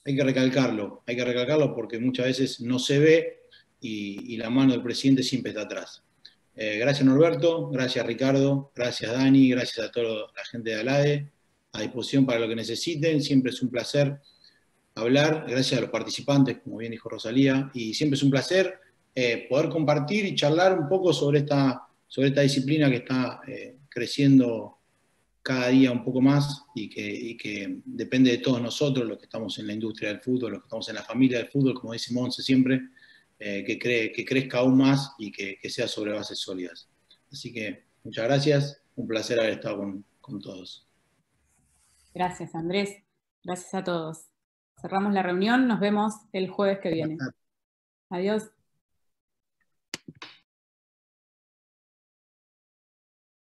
Hay que recalcarlo porque muchas veces no se ve y la mano del presidente siempre está atrás. Gracias Norberto, gracias Ricardo, gracias Dani, gracias a toda la gente de ALADE, a disposición para lo que necesiten. Siempre es un placer hablar, gracias a los participantes, como bien dijo Rosalía, y siempre es un placer poder compartir y charlar un poco sobre esta disciplina que está creciendo cada día un poco más y que depende de todos nosotros, los que estamos en la industria del fútbol, los que estamos en la familia del fútbol, como dice Monse siempre, que crezca aún más y que sea sobre bases sólidas. Así que muchas gracias, un placer haber estado con todos. Gracias, Andrés. Gracias a todos. Cerramos la reunión, nos vemos el jueves que viene. Adiós.